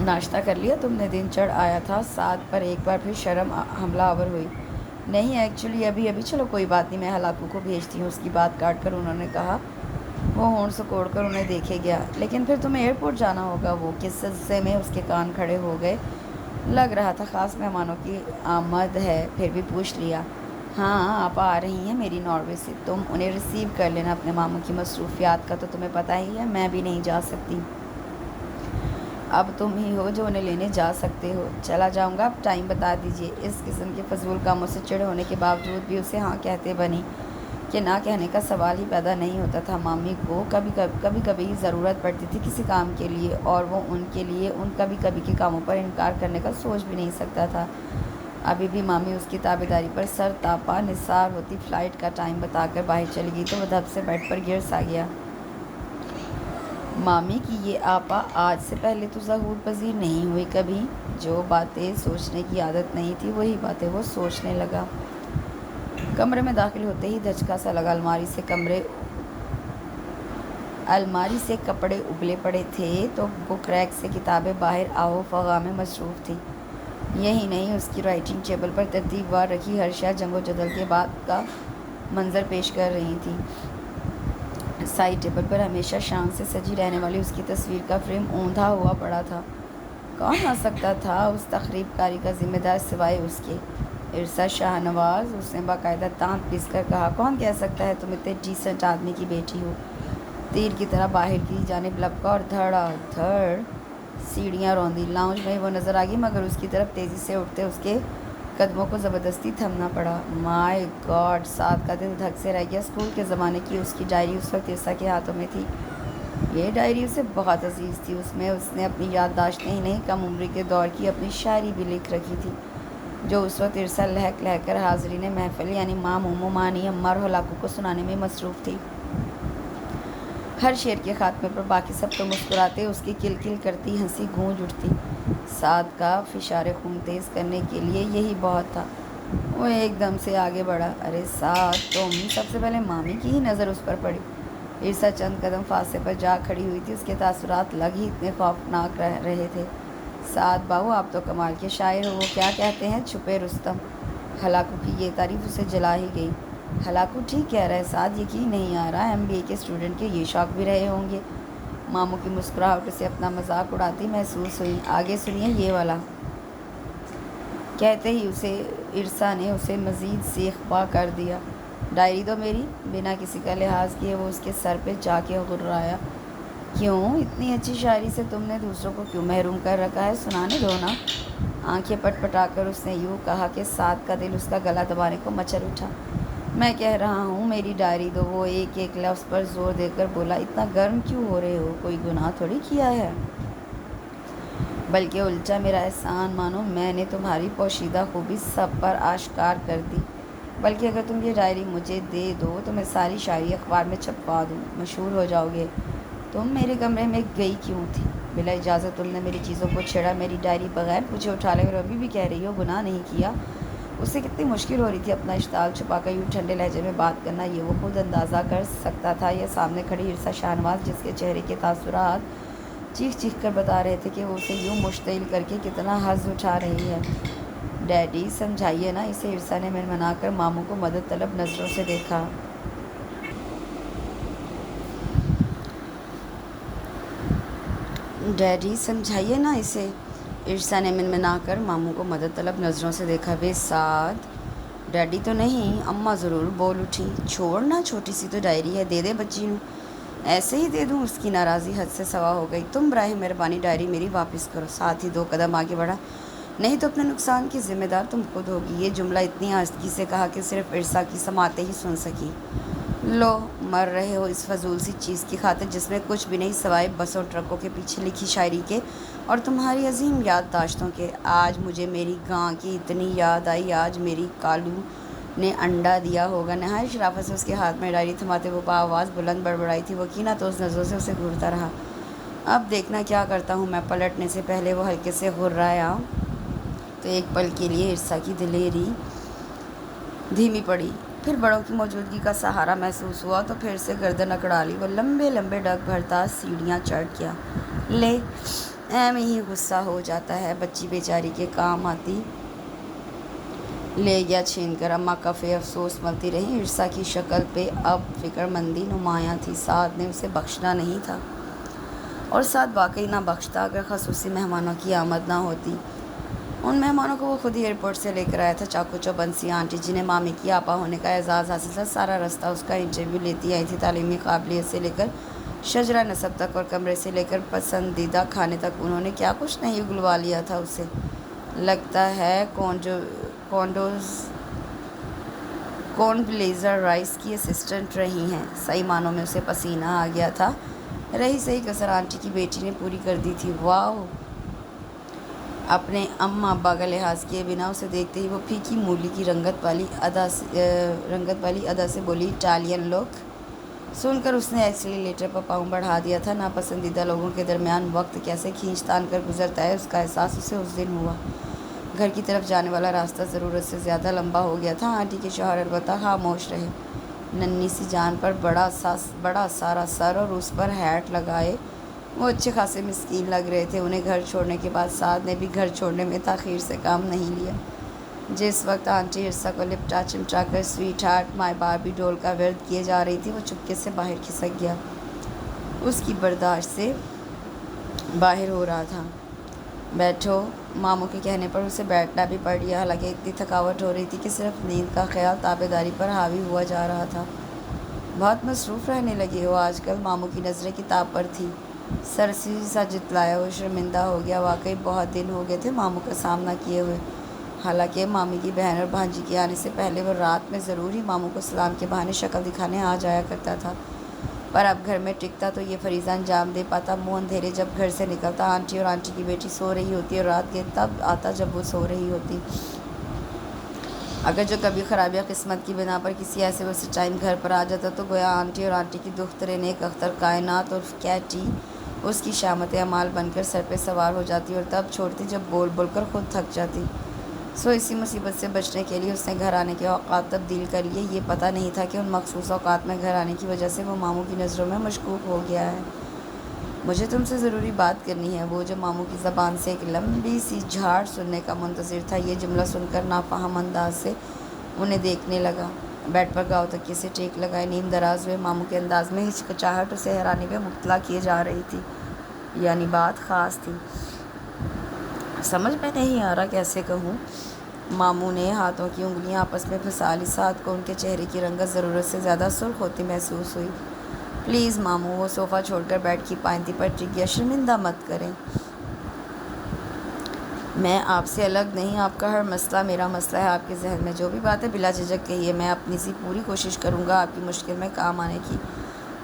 A: ناشتہ کر لیا تم نے؟ دن چڑھ آیا تھا، ساتھ پر ایک بار پھر شرم حملہ آور ہوئی۔ نہیں ایکچولی ابھی چلو کوئی بات نہیں، میں ہلاکو کو بھیجتی ہوں، اس کی بات کاٹ کر انہوں نے کہا۔ وہ ہونٹ سکوڑ کر انہیں دیکھے گیا۔ لیکن پھر تمہیں ایئرپورٹ جانا ہوگا۔ وہ کس سلسلے میں اس کے کان کھڑے ہو گئے۔ لگ رہا تھا خاص مہمانوں کی آمد ہے، پھر بھی پوچھ لیا۔ ہاں، آپ آ رہی ہیں میری ناروے سے، تم انہیں ریسیو کر لینا۔ اپنے ماموں کی مصروفیات کا تو تمہیں پتہ ہی ہے، میں بھی نہیں جا سکتی۔ اب تم ہی ہو جو انہیں لینے جا سکتے ہو۔ چلا جاؤں گا، اب ٹائم بتا دیجیے۔ اس قسم کے فضول کاموں سے چڑ ہونے کے باوجود بھی اسے ہاں کہتے بنی کہ نہ کہنے کا سوال ہی پیدا نہیں ہوتا تھا۔ مامی کو کبھی کبھی ضرورت پڑتی تھی کسی کام کے لیے، اور وہ ان کے لیے ان کبھی کبھی کے کاموں پر انکار کرنے کا سوچ بھی نہیں سکتا تھا۔ ابھی بھی مامی اس کی تابعداری پر سر تاپا نثار ہوتی۔ فلائٹ کا ٹائم بتا کر باہر چلی گئی تو وہ دھب سے بیڈ پر گر سا گیا۔ مامی کی یہ آپا آج سے پہلے تو ظہور پذیر نہیں ہوئی کبھی۔ جو باتیں سوچنے کی عادت نہیں تھی وہی باتیں وہ سوچنے لگا۔ کمرے میں داخل ہوتے ہی دھچکا سا لگا۔ الماری سے کپڑے ابلے پڑے تھے تو بک ریک سے کتابیں باہر آہو فغاں میں مصروف تھیں۔ یہی نہیں، اس کی رائٹنگ ٹیبل پر ترتیب وار رکھی ہر شے جنگ و جدل کے بعد کا منظر پیش کر رہی تھی۔ سائڈ ٹیبل پر ہمیشہ شان سے سجی رہنے والی اس کی تصویر کا فریم اوندھا ہوا پڑا تھا۔ کون آ سکتا تھا اس تخریب کاری کا ذمہ دار سوائے اس کے؟ ارسا شاہ نواز، اس نے باقاعدہ دانت پیس کر کہا۔ کون کہہ سکتا ہے تم اتنے ڈیسنٹ آدمی کی بیٹی ہو؟ تیر کی طرح باہر کی جانب لپکا اور دھڑا دھڑ سیڑھیاں روندی۔ لاؤنج میں وہ نظر آ گئی، مگر اس کی طرف تیزی سے اٹھتے اس کے قدموں کو زبردستی تھمنا پڑا۔ مائی گاڈ! سعد کا دل دھک سے رہ گیا۔ اسکول کے زمانے کی اس کی ڈائری اس وقت ارسا کے ہاتھوں میں تھی۔ یہ ڈائری اسے بہت عزیز تھی۔ اس میں اس نے اپنی یادداشتیں ہی نہیں، کم عمری کے دور کی اپنی شاعری بھی لکھ رکھی تھی، جو اس وقت ارسا لہک کر حاضرین محفل یعنی ماں، مومو، مانی، اماں اور ہلاکو کو سنانے میں مصروف تھی۔ ہر شعر کے خاتمے پر باقی سب تو مسکراتے، اس کی کل کل کرتی ہنسی گونج اٹھتی۔ سعد کا فشار خون تیز کرنے کے لیے یہی بہت تھا۔ وہ ایک دم سے آگے بڑھا۔ ارے سعد، تم! سب سے پہلے مامی کی ہی نظر اس پر پڑی۔ ارسا چند قدم فاصلے پر جا کھڑی ہوئی تھی۔ اس کے تاثرات لگ ہی اتنے خوفناک رہے تھے۔ سعد باؤ، آپ تو کمال کے شاعر ہو۔ وہ کیا کہتے ہیں، چھپے رستم۔ ہلاکو کی یہ تعریف اسے جلا ہی گئی۔ ہلاکو ٹھیک کہہ رہا ہے سعد، یقین نہیں آ رہا MBA کے اسٹوڈنٹ کے یہ شوق بھی رہے ہوں گے۔ ماموں کی مسکراہٹ اسے اپنا مذاق اڑاتی محسوس ہوئی۔ آگے سنیے یہ والا۔ کہتے ہی ارسا نے اسے مزید سیخ پا کر دیا۔ ڈائری دو میری۔ بنا کسی کا لحاظ کیے وہ اس کے سر پہ جا کے غرایا۔ کیوں؟ اتنی اچھی شاعری سے تم نے دوسروں کو کیوں محروم کر رکھا ہے؟ سنانے دو نا۔ آنکھیں پٹ پٹا کر اس نے یوں کہا کہ سعد کا دل اس کا گلا دبانے کو مچل اٹھا۔ میں کہہ رہا ہوں میری ڈائری دو۔ وہ ایک ایک لفظ پر زور دے کر بولا، اتنا گرم کیوں ہو رہے ہو؟ کوئی گناہ تھوڑی کیا ہے، بلکہ الٹا میرا احسان مانو، میں نے تمہاری پوشیدہ خوبی سب پر آشکار کر دی۔ بلکہ اگر تم یہ ڈائری مجھے دے دو تو میں ساری شاعری اخبار میں چھپوا دوں، مشہور ہو جاؤ گے۔ تم میرے کمرے میں گئی کیوں تھی؟ بلا اجازت تم نے میری چیزوں کو چھیڑا، میری ڈائری بغیر مجھے اٹھا لے، اور ابھی بھی کہہ رہی ہو گناہ نہیں کیا۔ اسے کتنی مشکل ہو رہی تھی اپنا اشتعال چھپا کر یوں ٹھنڈے لہجے میں بات کرنا، یہ وہ خود اندازہ کر سکتا تھا یا سامنے کھڑی عرصہ شاہنواز، جس کے چہرے کے تاثرات چیخ چیخ کر بتا رہے تھے کہ وہ اسے یوں مشتعل کر کے کتنا حظ اٹھا رہی ہے۔ ڈیڈی سمجھائیے نا اسے، عرصہ نے منمنا کر ماموں کو مدد طلب نظروں سے دیکھا۔ ڈیڈی سمجھائیے نا اسے، عرصہ نے منمنا کر ماموں کو مدد طلب نظروں سے دیکھا۔ بے سعد ڈیڈی تو نہیں، اماں ضرور بول اٹھی۔ چھوڑنا، چھوٹی سی تو ڈائری ہے، دے دے بچی نو۔ ایسے ہی دے دوں؟ اس کی ناراضی حد سے سوا ہو گئی۔ تم براہ مہربانی ڈائری میری واپس کرو۔ ساتھ ہی 2 قدم آگے بڑھا، نہیں تو اپنے نقصان کی ذمہ دار تم خود ہوگی۔ یہ جملہ اتنی آہستگی سے کہا کہ صرف عرصہ کی سماعتیں ہی سن سکی۔ لو، مر رہے ہو اس فضول سی چیز کی خاطر جس میں کچھ بھی نہیں سوائے بسوں ٹرکوں کے پیچھے لکھی شاعری کے اور تمہاری عظیم یادداشتوں کے۔ آج مجھے میری گاں کی اتنی یاد آئی، آج میری کالو نے انڈا دیا ہوگا۔ نہایت شرافت سے اس کے ہاتھ میں ڈائری تھماتے وہ بآواز بلند بڑبڑائی تھی۔ وہ کینہ توز نظروں سے اسے گھورتا رہا۔ اب دیکھنا کیا کرتا ہوں میں۔ پلٹنے سے پہلے وہ ہلکے سے غرایا تو ایک پل کے لیے عرصہ کی دلیری دھیمی پڑی، پھر بڑوں کی موجودگی کا سہارا محسوس ہوا تو پھر سے گردن اکڑا لی۔ وہ لمبے لمبے ڈگ بھرتا سیڑھیاں چڑھ گیا۔ لے، ایم ہی غصہ ہو جاتا ہے، بچی بیچاری کے کام آتی۔ لے گیا چھین کر۔ اماں کفے افسوس ملتی رہیں۔ عرصہ کی شکل پہ اب فکر مندی نمایاں تھی۔ سعد نے اسے بخشنا نہیں تھا، اور سعد واقعی نہ بخشتا اگر خصوصی مہمانوں کی آمد نہ ہوتی۔ ان مہمانوں کو وہ خود ہی ایئرپورٹ سے لے کر آیا تھا۔ چاکو چوبنسی آنٹی، جنہیں مامی کی آپا ہونے کا اعزاز حاصل تھا، سارا رستہ اس کا انٹرویو لیتی آئی تھی، تعلیمی قابلیت سے لے کر شجرہ نسب تک اور کمرے سے لے کر پسندیدہ کھانے تک انہوں نے کیا کچھ نہیں اگلوا لیا تھا اسے۔ لگتا ہے کونڈولیزا رائس کی اسسٹنٹ رہی ہیں۔ صحیح معنوں میں اسے پسینہ آ گیا تھا۔ رہی صحیح کسر آنٹی کی بیٹی نے پوری کر دی تھی۔ واو! اپنے اماں ابا کا لحاظ کیے بنا اسے دیکھتے ہی وہ پھیکی مولی کی رنگت والی ادا سے بولی، اٹالین لوک۔ سن کر اس نے ایکسیلیٹر پر پاؤں بڑھا دیا تھا۔ ناپسندیدہ لوگوں کے درمیان وقت کیسے کھینچ تان کر گزرتا ہے، اس کا احساس اسے اس دن ہوا۔ گھر کی طرف جانے والا راستہ ضرورت سے زیادہ لمبا ہو گیا تھا۔ آنٹی کے شوہر البتہ خاموش رہے۔ ننھی سی جان پر بڑا سارا سر اور اس پر ہیٹ لگائے وہ اچھے خاصے مسکین لگ رہے تھے۔ انہیں گھر چھوڑنے کے بعد سعد نے بھی گھر چھوڑنے میں تاخیر سے کام نہیں لیا۔ جس وقت آنٹی عرصہ کو لپٹا چمٹا کر سویٹ ہارٹ مائی باربی ڈول کا ورد کیے جا رہی تھی، وہ چپکے سے باہر کھسک گیا۔ اس کی برداشت سے باہر ہو رہا تھا۔ بیٹھو۔ ماموں کے کہنے پر اسے بیٹھنا بھی پڑ گیا، حالانکہ اتنی تھکاوٹ ہو رہی تھی کہ صرف نیند کا خیال تابع داری پر حاوی ہوا جا رہا تھا۔ بہت مصروف رہنے لگے ہو آج کل؟ ماموں کی نظریں کتاب پر تھی۔ سرسی سا جتلایا وہ شرمندہ ہو گیا۔ واقعی بہت دن ہو گئے تھے ماموں کا سامنا کیے ہوئے۔ حالانکہ مامی کی بہن اور بھانجی کے آنے سے پہلے وہ رات میں ضرور ہی ماموں کو سلام کے بہانے شکل دکھانے آ جایا کرتا تھا، پر اب گھر میں ٹکتا تو یہ فریضہ انجام دے پاتا۔ منہ اندھیرے جب گھر سے نکلتا، آنٹی اور آنٹی کی بیٹی سو رہی ہوتی اور رات گئے تب آتا جب وہ سو رہی ہوتی۔ اگر جو کبھی خرابیہ قسمت کی بنا پر کسی ایسے وقت ٹائم گھر پر آ جاتا تو گویا آنٹی اور آنٹی کی دختر نیک اختر کائنات اور کیٹی اس کی شامت اعمال بن کر سر پہ سوار ہو جاتی اور تب چھوڑتی جب بول بول کر خود تھک جاتی۔ سو اسی مصیبت سے بچنے کے لیے اس نے گھر آنے کے اوقات تبدیل کر لیے۔ یہ پتہ نہیں تھا کہ ان مخصوص اوقات میں گھر آنے کی وجہ سے وہ ماموں کی نظروں میں مشکوک ہو گیا ہے۔ مجھے تم سے ضروری بات کرنی ہے۔ وہ جو ماموں کی زبان سے ایک لمبی سی جھاڑ سننے کا منتظر تھا، یہ جملہ سن کر نافہم انداز سے انہیں دیکھنے لگا۔ بیڈ پر گاؤ تکیے سے ٹیک لگائے نیم دراز ہوئے ماموں کے انداز میں ہچکچاہٹ اسے حیرانی میں مبتلا کیے جا رہی تھی، یعنی بات خاص تھی۔ سمجھ میں نہیں آ رہا کیسے کہوں۔ ماموں نے ہاتھوں کی انگلیاں آپس میں پھنسا لی۔ سعد کو ان کے چہرے کی رنگت ضرورت سے زیادہ سرخ ہوتی محسوس ہوئی۔ پلیز ماموں، وہ صوفہ چھوڑ کر بیڈ کی پائنتی پر ٹک گیا، شرمندہ مت کریں۔ میں آپ سے الگ نہیں، آپ کا ہر مسئلہ میرا مسئلہ ہے۔ آپ کے ذہن میں جو بھی بات ہے بلا جھجک کہیے، میں اپنی سی پوری کوشش کروں گا آپ کی مشکل میں کام آنے کی۔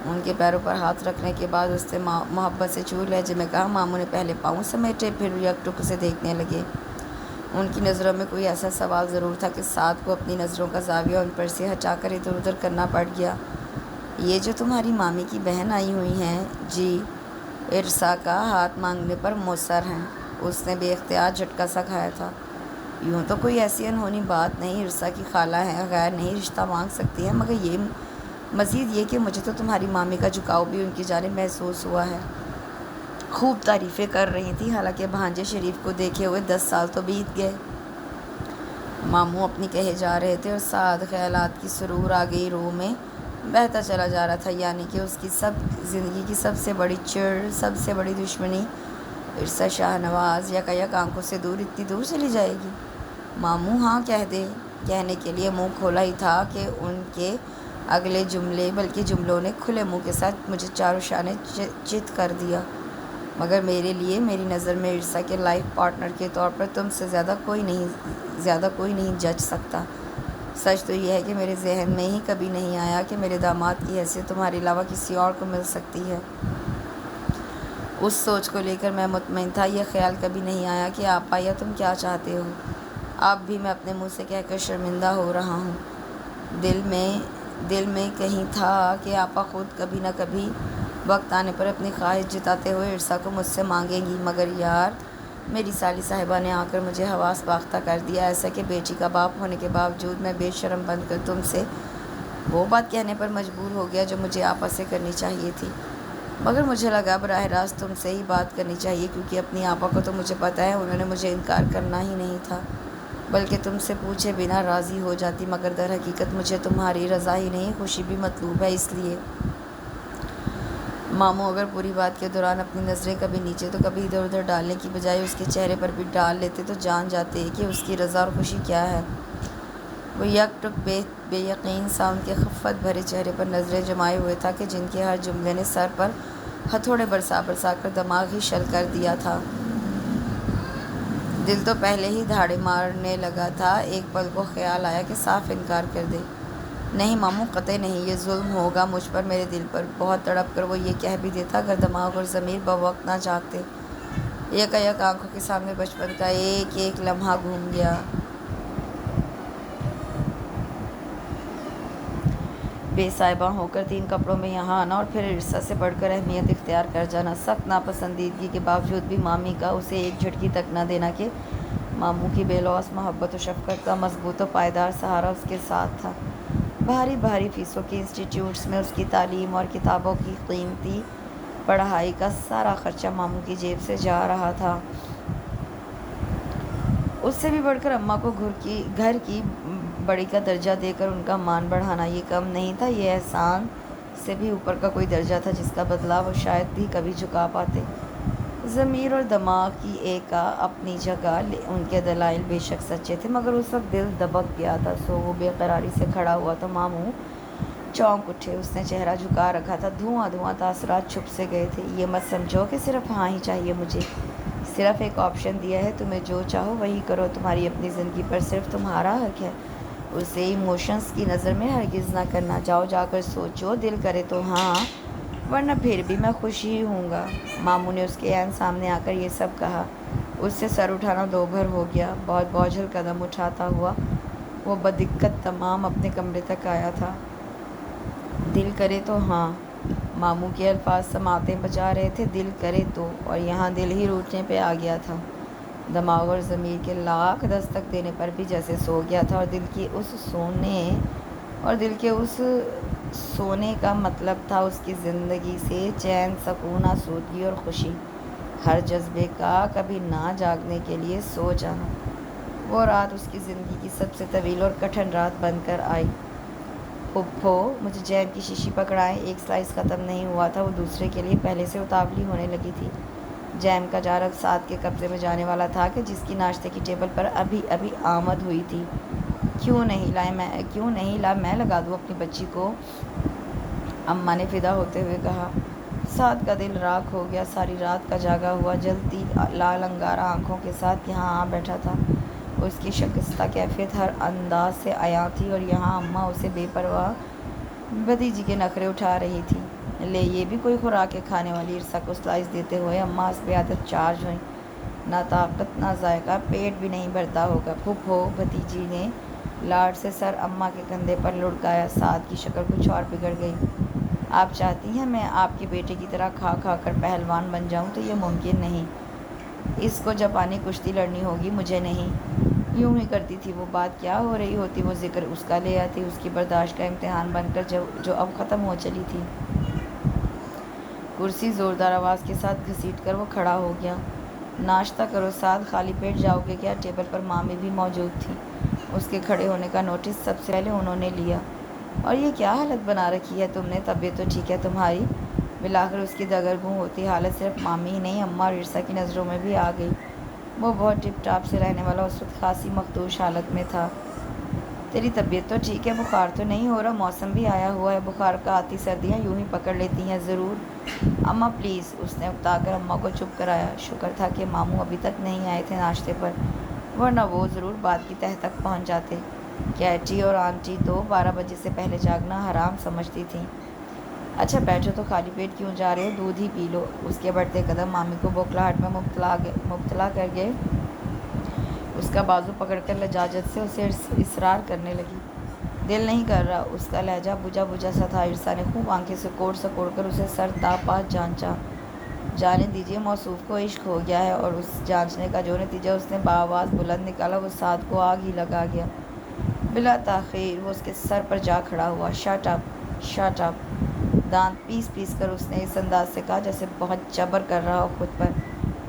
A: ان کے پیروں پر ہاتھ رکھنے کے بعد اس سے محبت سے چور لہجے میں کہا۔ ماموں نے پہلے پاؤں سمیٹے، پھر یک ٹک سے دیکھنے لگے۔ ان کی نظروں میں کوئی ایسا سوال ضرور تھا کہ سعد کو اپنی نظروں کا زاویہ ان پر سے ہٹا کر ادھر ادھر کرنا پڑ گیا۔ یہ جو تمہاری مامی کی بہن آئی ہوئی ہیں، جی، ارسا کا ہاتھ مانگنے پر مصر ہیں۔ اس نے بے اختیار جھٹکا سا کھایا تھا۔ یوں تو کوئی ایسی انہونی بات نہیں، ارسا کی خالہ ہیں، غیر نہیں رشتہ مانگ سکتی ہیں، مگر یہ مزید یہ کہ مجھے تو تمہاری مامی کا جھکاؤ بھی ان کی جانب محسوس ہوا ہے۔ خوب تعریفیں کر رہی تھی، حالانکہ بھانجے شریف کو دیکھے ہوئے 10 سال تو بیت گئے۔ ماموں اپنی کہے جا رہے تھے اور سعد خیالات کی سرور آ گئی روح میں بہتا چلا جا رہا تھا، یعنی کہ اس کی زندگی کی سب سے بڑی چڑ، سب سے بڑی دشمنی ارسا شاہ نواز یک آنکھوں سے دور اتنی دور چلی جائے گی۔ ماموں ہاں کہہ دے، کہنے کے لیے منہ کھولا ہی تھا کہ ان کے اگلے جملے بلکہ جملوں نے کھلے منہ کے ساتھ مجھے چاروں شانے چت کر دیا۔ مگر میرے لیے، میری نظر میں ارسا کے لائف پارٹنر کے طور پر تم سے زیادہ کوئی نہیں جج سکتا۔ سچ تو یہ ہے کہ میرے ذہن میں ہی کبھی نہیں آیا کہ میرے داماد کی حیثیت تمہارے علاوہ کسی اور کو مل سکتی ہے۔ اس سوچ کو لے کر میں مطمئن تھا، یہ خیال کبھی نہیں آیا کہ آپا یا تم کیا چاہتے ہو۔ اب بھی میں اپنے منہ سے کہہ کر شرمندہ ہو رہا ہوں۔ دل میں کہیں تھا کہ آپا خود کبھی نہ کبھی وقت آنے پر اپنی خواہش جتاتے ہوئے ارسا کو مجھ سے مانگیں گی، مگر یار، میری سالی صاحبہ نے آ کر مجھے حواس باختہ کر دیا، ایسا کہ بیٹی کا باپ ہونے کے باوجود میں بے شرم بن کر تم سے وہ بات کہنے پر مجبور ہو گیا جو مجھے آپا سے کرنی چاہیے تھی۔ مگر مجھے لگا براہ راست تم سے ہی بات کرنی چاہیے، کیونکہ اپنی آپا کو تو مجھے پتہ ہے انہوں نے مجھے انکار کرنا ہی نہیں تھا، بلکہ تم سے پوچھے بنا راضی ہو جاتی، مگر در حقیقت مجھے تمہاری رضا ہی نہیں خوشی بھی مطلوب ہے، اس لیے۔ ماموں اگر پوری بات کے دوران اپنی نظریں کبھی نیچے تو کبھی ادھر ادھر ڈالنے کی بجائے اس کے چہرے پر بھی ڈال لیتے تو جان جاتے کہ اس کی رضا اور خوشی کیا ہے۔ وہ یک ٹک بے یقین سا ان کے خفت بھرے چہرے پر نظریں جمائے ہوئے تھا کہ جن کے ہر جملے نے سر پر ہتھوڑے برسا کر دماغ ہی شل کر دیا تھا۔ دل تو پہلے ہی دھاڑے مارنے لگا تھا، ایک پل کو خیال آیا کہ صاف انکار کر دے۔ نہیں ماموں، قطعی نہیں، یہ ظلم ہوگا مجھ پر، میرے دل پر۔ بہت تڑپ کر وہ یہ کہہ بھی دیتا اگر دماغ اور ضمیر بوقت نہ جاگتے۔ یک آنکھوں کے سامنے بچپن کا ایک ایک لمحہ گھوم گیا۔ بے صاحبہ ہو کر 3 کپڑوں میں یہاں آنا اور پھر ارسا سے بڑھ کر اہمیت اختیار کر جانا، سخت ناپسندیدگی کے باوجود بھی مامی کا اسے ایک جھٹکی تک نہ دینا کہ ماموں کی بے لوث محبت و شفقت کا مضبوط و پائیدار سہارا اس کے ساتھ تھا۔ بھاری فیسوں کے انسٹیٹیوٹس میں اس کی تعلیم اور کتابوں کی قیمتی پڑھائی کا سارا خرچہ ماموں کی جیب سے جا رہا تھا۔ اس سے بھی بڑھ کر اماں کو گھر کی بڑی کا درجہ دے کر ان کا مان بڑھانا یہ کم نہیں تھا، یہ احسان سے بھی اوپر کا کوئی درجہ تھا جس کا بدلہ وہ شاید بھی کبھی چکا پاتے۔ ضمیر اور دماغ کی ایک اپنی جگہ، ان کے دلائل بے شک سچے تھے، مگر اس وقت دل دبک گیا تھا، سو وہ بے قراری سے کھڑا ہوا تو ماموں چونک اٹھے۔ اس نے چہرہ جھکا رکھا تھا، دھواں تاثرات چھپ سے گئے تھے۔ یہ مت سمجھو کہ صرف ہاں ہی چاہیے مجھے، صرف ایک آپشن دیا ہے، تمہیں جو چاہو وہی کرو، تمہاری اپنی زندگی پر صرف تمہارا حق ہے، اسے ایموشنز کی نظر میں ہرگز نہ کرنا۔ جاؤ جا کر سوچو، دل کرے تو ہاں، ورنہ پھر بھی میں خوش ہی ہوں گا۔ ماموں نے اس کے عین سامنے آ کر یہ سب کہا۔ اس سے سر اٹھانا دوبھر ہو گیا۔ بہت بوجھل قدم اٹھاتا ہوا وہ بدقت تمام اپنے کمرے تک آیا تھا۔ دل کرے تو ہاں، ماموں کے الفاظ سماعتیں بجا رہے تھے، دل کرے تو، اور یہاں دل ہی روٹنے پہ آ گیا تھا۔ دماغ اور ضمیر کے لاکھ دستک دینے پر بھی جیسے سو گیا تھا، اور دل کے اس سونے کا مطلب تھا اس کی زندگی سے چین، سکون، آسودگی اور خوشی، ہر جذبے کا کبھی نہ جاگنے کے لیے سو جانا۔ وہ رات اس کی زندگی کی سب سے طویل اور کٹھن رات بن کر آئی۔ پھپھو، مجھے جیم کی شیشی پکڑائیں، ایک سلائس ختم نہیں ہوا تھا، وہ دوسرے کے لیے پہلے سے اتاولی ہونے لگی تھی۔ جیم کا جار اب سعد کے قبضے میں جانے والا تھا کہ جس کی ناشتے کی ٹیبل پر ابھی آمد ہوئی تھی۔ کیوں نہیں لا میں لگا دوں اپنی بچی کو، اماں نے فدا ہوتے ہوئے کہا۔ سعد کا دل راکھ ہو گیا، ساری رات کا جاگا ہوا جلتی لال انگارہ آنکھوں کے ساتھ یہاں آ بیٹھا تھا۔ اس کی شکستہ کیفیت ہر انداز سے عیاں تھی، اور یہاں اماں اسے بے پرواہ بھتیجی کے نخرے اٹھا رہی تھی۔ لے یہ بھی کوئی خوراک ہے کھانے والی؟ عرصہ کو سلائس دیتے ہوئے اماں حسب عادت چارج ہوئیں۔ نہ طاقت نہ ذائقہ، پیٹ بھی نہیں بھرتا ہوگا۔ پھپھو، بھتیجی نے لاڈ سے سر اماں کے کندھے پر لڑکایا۔ سعد کی شکل کچھ اور بگڑ گئی۔ آپ چاہتی ہیں میں آپ کے بیٹے کی طرح کھا کھا کر پہلوان بن جاؤں تو یہ ممکن نہیں۔ اس کو جاپانی کشتی لڑنی ہوگی، مجھے نہیں۔ یوں ہی کرتی تھی وہ، بات کیا ہو رہی ہوتی وہ ذکر اس کا لے آتی، اس کی برداشت کا امتحان بن کر جو اب ختم ہو چلی تھی۔ کرسی زوردار آواز کے ساتھ گھسیٹ کر وہ کھڑا ہو گیا۔ ناشتہ کرو سعد، خالی پیٹ جاؤ گے کیا؟ ٹیبل پر مامی بھی موجود تھی۔ اس کے کھڑے ہونے کا نوٹس سب سے پہلے انہوں نے لیا۔ اور یہ کیا حالت بنا رکھی ہے تم نے؟ طبیعت تو ٹھیک ہے تمہاری؟ بالآخر اس کی دگرگوں ہوتی حالت صرف مامی ہی نہیں، اماں اور عرصہ کی نظروں میں بھی آ گئی۔ وہ بہت ٹپ ٹاپ سے رہنے والا اس وقت خاصی مخدوش حالت میں تھا۔ تیری طبیعت تو ٹھیک ہے، بخار تو نہیں ہو رہا؟ موسم بھی آیا ہوا ہے، بخار کا آتی سردیاں یوں ہی پکڑ لیتی ہیں ضرور۔ اماں پلیز، اس نے اکتا کر اماں کو چپ کرایا۔ شکر تھا کہ ماموں ابھی تک نہیں آئے تھے ناشتے پر، ورنہ وہ ضرور بات کی تہہ تک پہنچ جاتے۔ کیٹی اور آنٹی تو 12 بجے سے پہلے جاگنا حرام سمجھتی تھیں۔ اچھا بیٹھو تو، خالی پیٹ کیوں جا رہے ہو؟ دودھ ہی پی لو۔ اس کے بڑھتے قدم مامی کو بوکھلاہٹ میں مبتلا کر گئے۔ اس کا بازو پکڑ کر لجاجت سے اسے اصرار کرنے لگی۔ دل نہیں کر رہا۔ اس کا لہجہ بجھا بجھا سا تھا۔ عرصہ نے خوب آنکھیں سکوڑ کر اسے سر تا پا جانچا۔ جانے دیجیے، موصوف کو عشق ہو گیا ہے۔ اور اس جانچنے کا جو نتیجہ اس نے بآواز بلند نکالا وہ سعد کو آگ ہی لگا گیا۔ بلا تاخیر وہ اس کے سر پر جا کھڑا ہوا۔ Shut up, shut up! دانت پیس پیس کر اس نے اس انداز سے کہا جیسے بہت جبر کر رہا ہو خود پر،